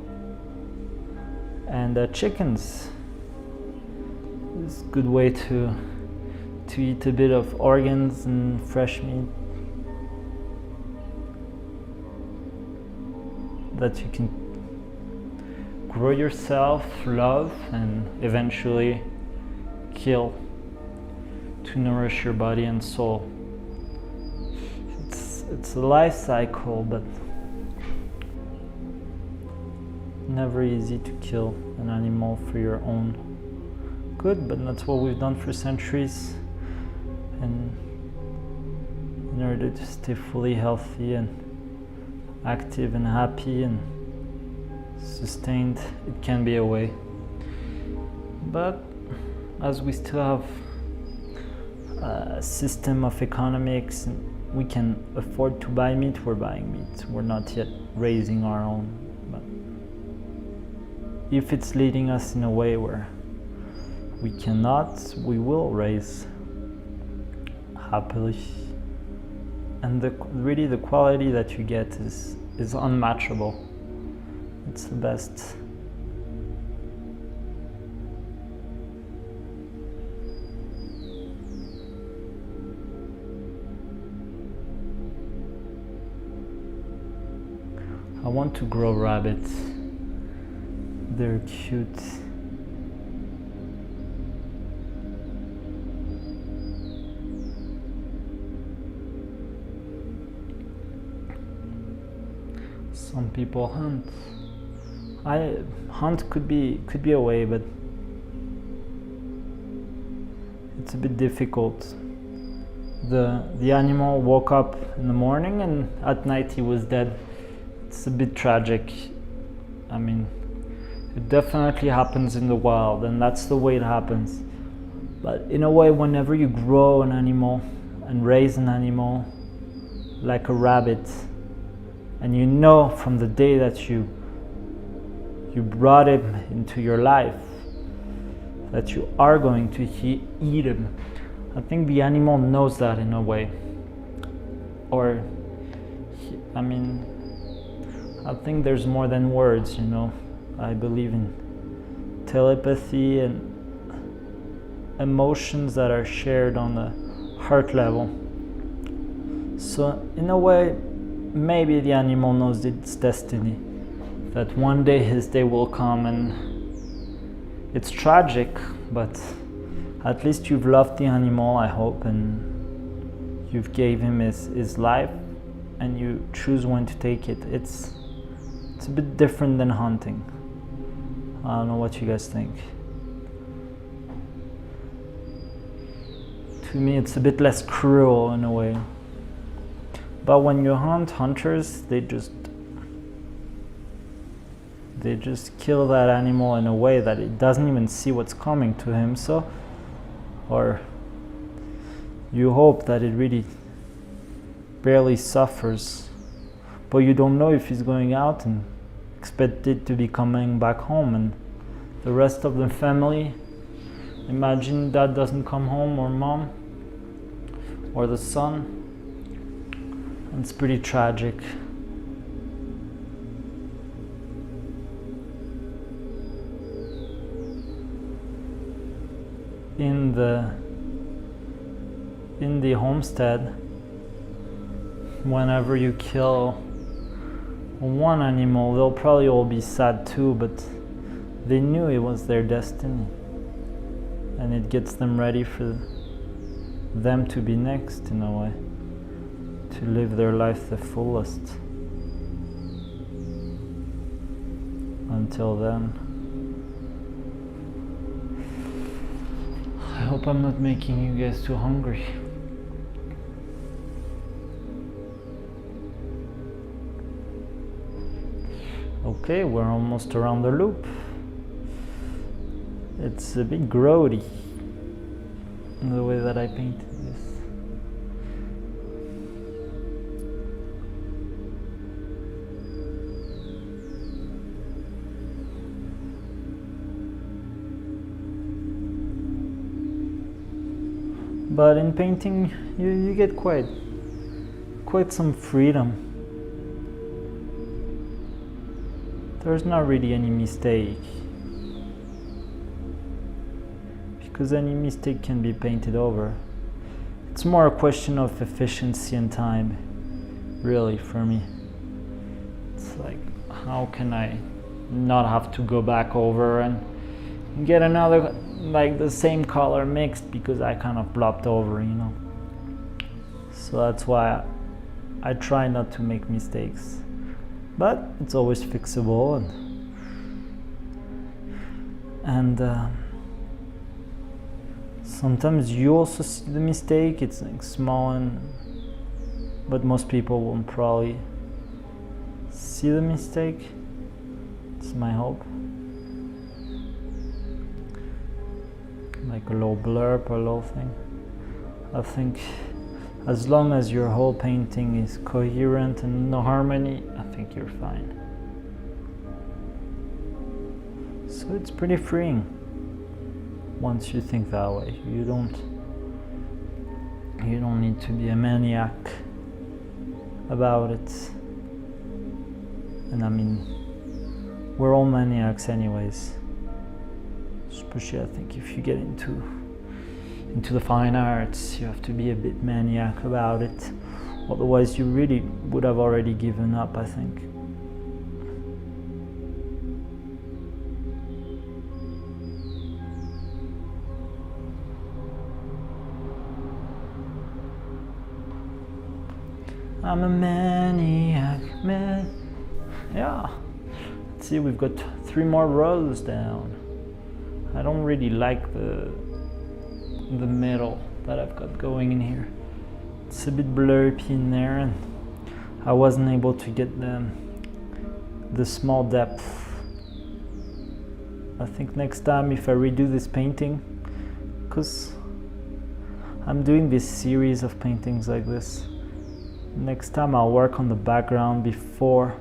And chickens is a good way to eat a bit of organs and fresh meat that you can grow yourself, love, and eventually kill to nourish your body and soul. It's a life cycle, but never easy to kill an animal for your own good, but that's what we've done for centuries, and in order to stay fully healthy and active and happy and sustained, it can be a way. But as we still have a system of economics, we can afford to buy meat, we're buying meat. We're not yet raising our own. But if it's leading us in a way where we cannot, we will raise happily. And really the quality that you get is unmatchable. It's the best. I want to grow rabbits. They're cute. Some people hunt. Hunt could be a way, but it's a bit difficult. The animal woke up in the morning and at night he was dead. It's a bit tragic. I mean, it definitely happens in the wild, and that's the way it happens. But in a way, whenever you grow an animal and raise an animal like a rabbit, and you know from the day that you brought him into your life that you are going to eat him, I think the animal knows that in a way. Or, I think there's more than words, you know. I believe in telepathy and emotions that are shared on the heart level. So in a way, maybe the animal knows its destiny, that one day his day will come, and it's tragic, but at least you've loved the animal, I hope, and you've gave him his life, and you choose when to take it. It's a bit different than hunting. I don't know what you guys think. To me, it's a bit less cruel in a way. But when you hunt, hunters, they just kill that animal in a way that it doesn't even see what's coming to him. So, or you hope that it really barely suffers, but you don't know if he's going out and expected to be coming back home, and the rest of the family, imagine dad doesn't come home, or mom, or the son. It's pretty tragic. In the homestead, whenever you kill one animal, they'll probably all be sad too, but they knew it was their destiny, and it gets them ready for them to be next, in a way, to live their life the fullest. Until then, I hope I'm not making you guys too hungry. Okay, we're almost around the loop. It's a bit grody in the way that I painted this. But in painting, you get quite some freedom. There's not really any mistake, because any mistake can be painted over. It's more a question of efficiency and time, really, for me. It's like, how can I not have to go back over and get another, like the same color mixed because I kind of blopped over, you know? So that's why I try not to make mistakes, but it's always fixable, and sometimes you also see the mistake. It's like small, but most people won't probably see the mistake. It's my hope. Like a little blurb or a little thing. I think as long as your whole painting is coherent and no harmony, I think you're fine. So it's pretty freeing once you think that way. You don't need to be a maniac about it. And I mean, we're all maniacs anyways. Especially I think if you get into the fine arts, you have to be a bit maniac about it. Otherwise you really would have already given up, I think. I'm a maniac, man. Yeah. Let's see, we've got 3 more rows down. I don't really like the middle that I've got going in here. It's a bit blurry in there, and I wasn't able to get the small depth. I think next time if I redo this painting, because I'm doing this series of paintings like this, next time I'll work on the background before,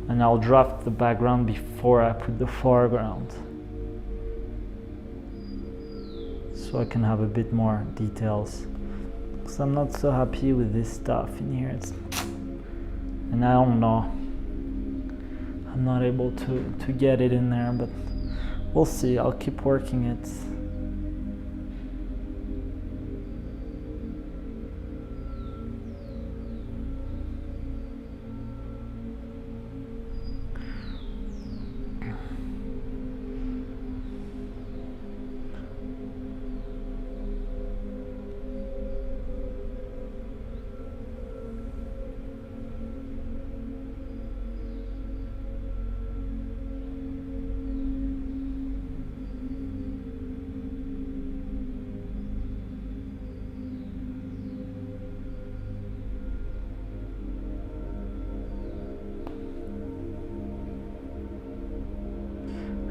and I'll draft the background before I put the foreground, so I can have a bit more details, because I'm not so happy with this stuff in here. And I don't know, I'm not able to get it in there, but we'll see. I'll keep working it.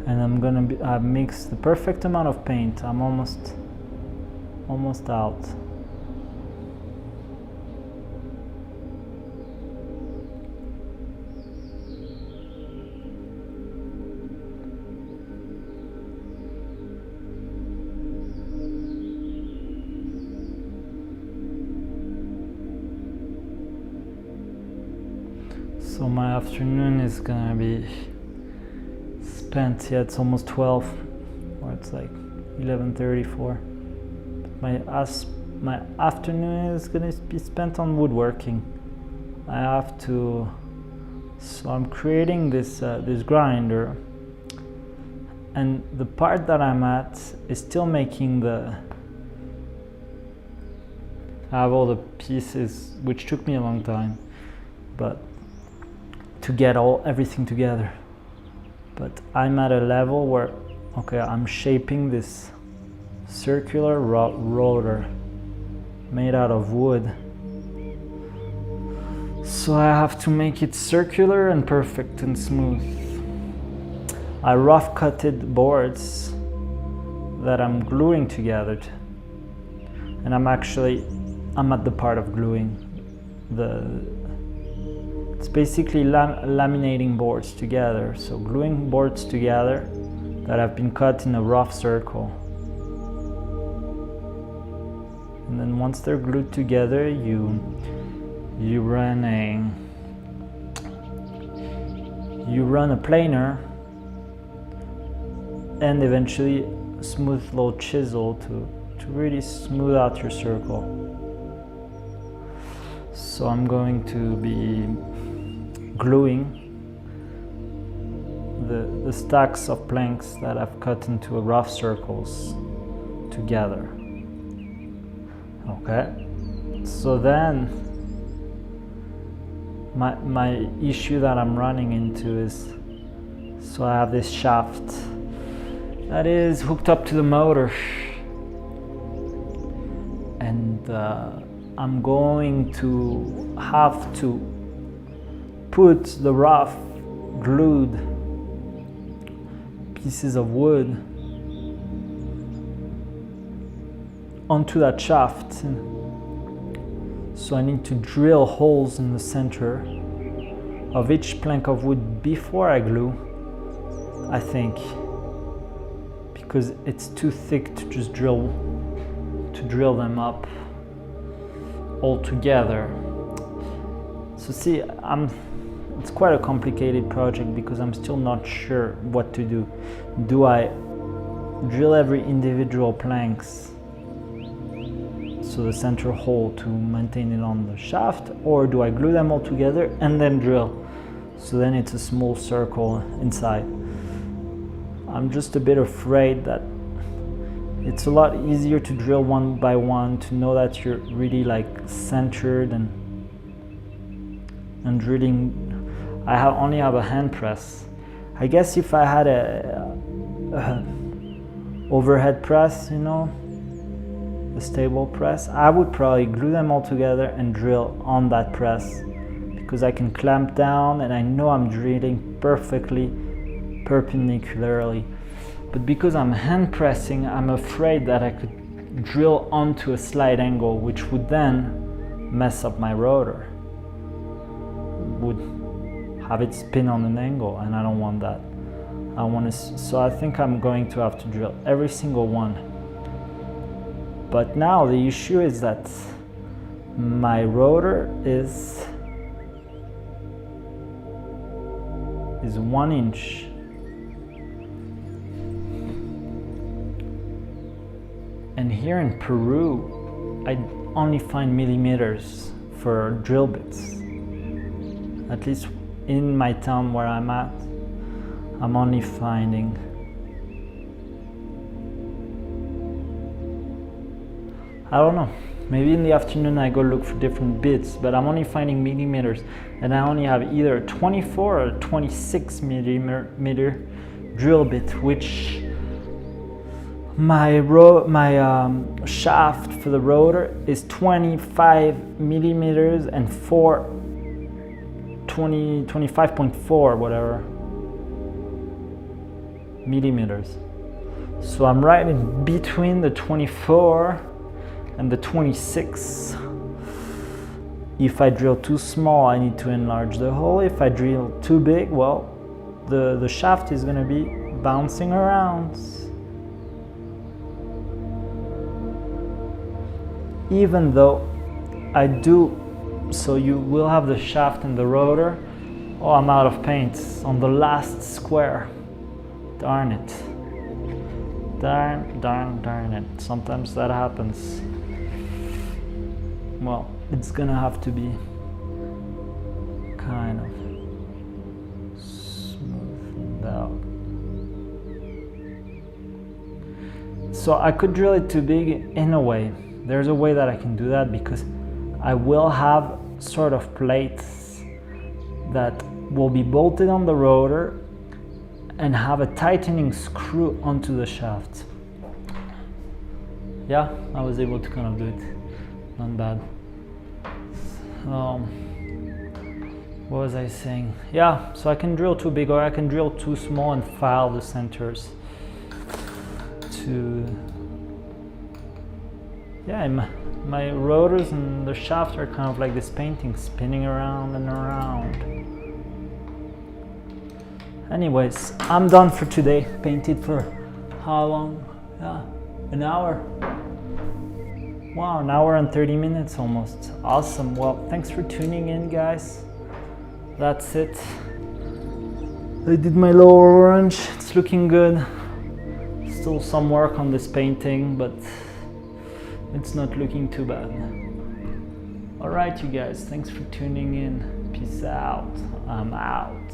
And I mixed the perfect amount of paint. I'm almost out. So my afternoon is gonna be spent. Yeah, it's almost 12, or it's like 11:34. My afternoon is gonna be spent on woodworking. I have to. So I'm creating this grinder, and the part that I'm at is still making I have all the pieces, which took me a long time, but to get everything together. But I'm at a level where, okay, I'm shaping this circular roller made out of wood. So I have to make it circular and perfect and smooth. I rough cutted boards that I'm gluing together. And I'm at the part of gluing. It's basically laminating boards together. So gluing boards together that have been cut in a rough circle. And then once they're glued together, you run a planer and eventually a smooth little chisel to really smooth out your circle. So I'm going to be gluing the stacks of planks that I've cut into rough circles together. Okay, so then my issue that I'm running into is, so I have this shaft that is hooked up to the motor, and I'm going to have to put the rough glued pieces of wood onto that shaft. So I need to drill holes in the center of each plank of wood before I glue, I think, because it's too thick to just drill them up all together. So see, it's quite a complicated project because I'm still not sure what to do. Do I drill every individual planks, so the center hole, to maintain it on the shaft, or do I glue them all together and then drill, so then it's a small circle inside? I'm just a bit afraid that it's a lot easier to drill one by one, to know that you're really like centered and drilling. I only have a hand press. I guess if I had a overhead press, you know, a stable press, I would probably glue them all together and drill on that press, because I can clamp down and I know I'm drilling perfectly perpendicularly. But because I'm hand pressing, I'm afraid that I could drill onto a slight angle, which would then mess up my rotor, would have it spin on an angle, and I don't want that. So I think I'm going to have to drill every single one. But now the issue is that my rotor is 1 inch. And here in Peru, I only find millimeters for drill bits. At least in my town where I'm at, I'm only finding I don't know, maybe in the afternoon I go look for different bits, but I'm only finding millimeters, and I only have either a 24 or 26 millimeter drill bit, which my shaft for the rotor is 25 millimeters and 25.4 whatever millimeters. So I'm right in between the 24 and the 26. If I drill too small, I need to enlarge the hole. If I drill too big, well, the shaft is going to be bouncing around. Even though I do, so you will have the shaft and the rotor. Oh, I'm out of paint on the last square. Darn it. Darn it. Sometimes that happens. Well, it's gonna have to be kind of smoothed out. So I could drill it too big in a way. There's a way that I can do that, because I will have sort of plates that will be bolted on the rotor and have a tightening screw onto the shaft. Yeah, I was able to kind of do it. Not bad. What was I saying? Yeah, so I can drill too big or I can drill too small and file the centers. to, yeah, my rotors and the shaft are kind of like this painting, spinning around and around. Anyways, I'm done for today. Painted for how long? Yeah, an hour. Wow, an hour and 30 minutes almost. Awesome. Well, thanks for tuning in, guys. That's it. I did my lower orange. It's looking good. Still some work on this painting, but it's not looking too bad. All right, you guys. Thanks for tuning in. Peace out. I'm out.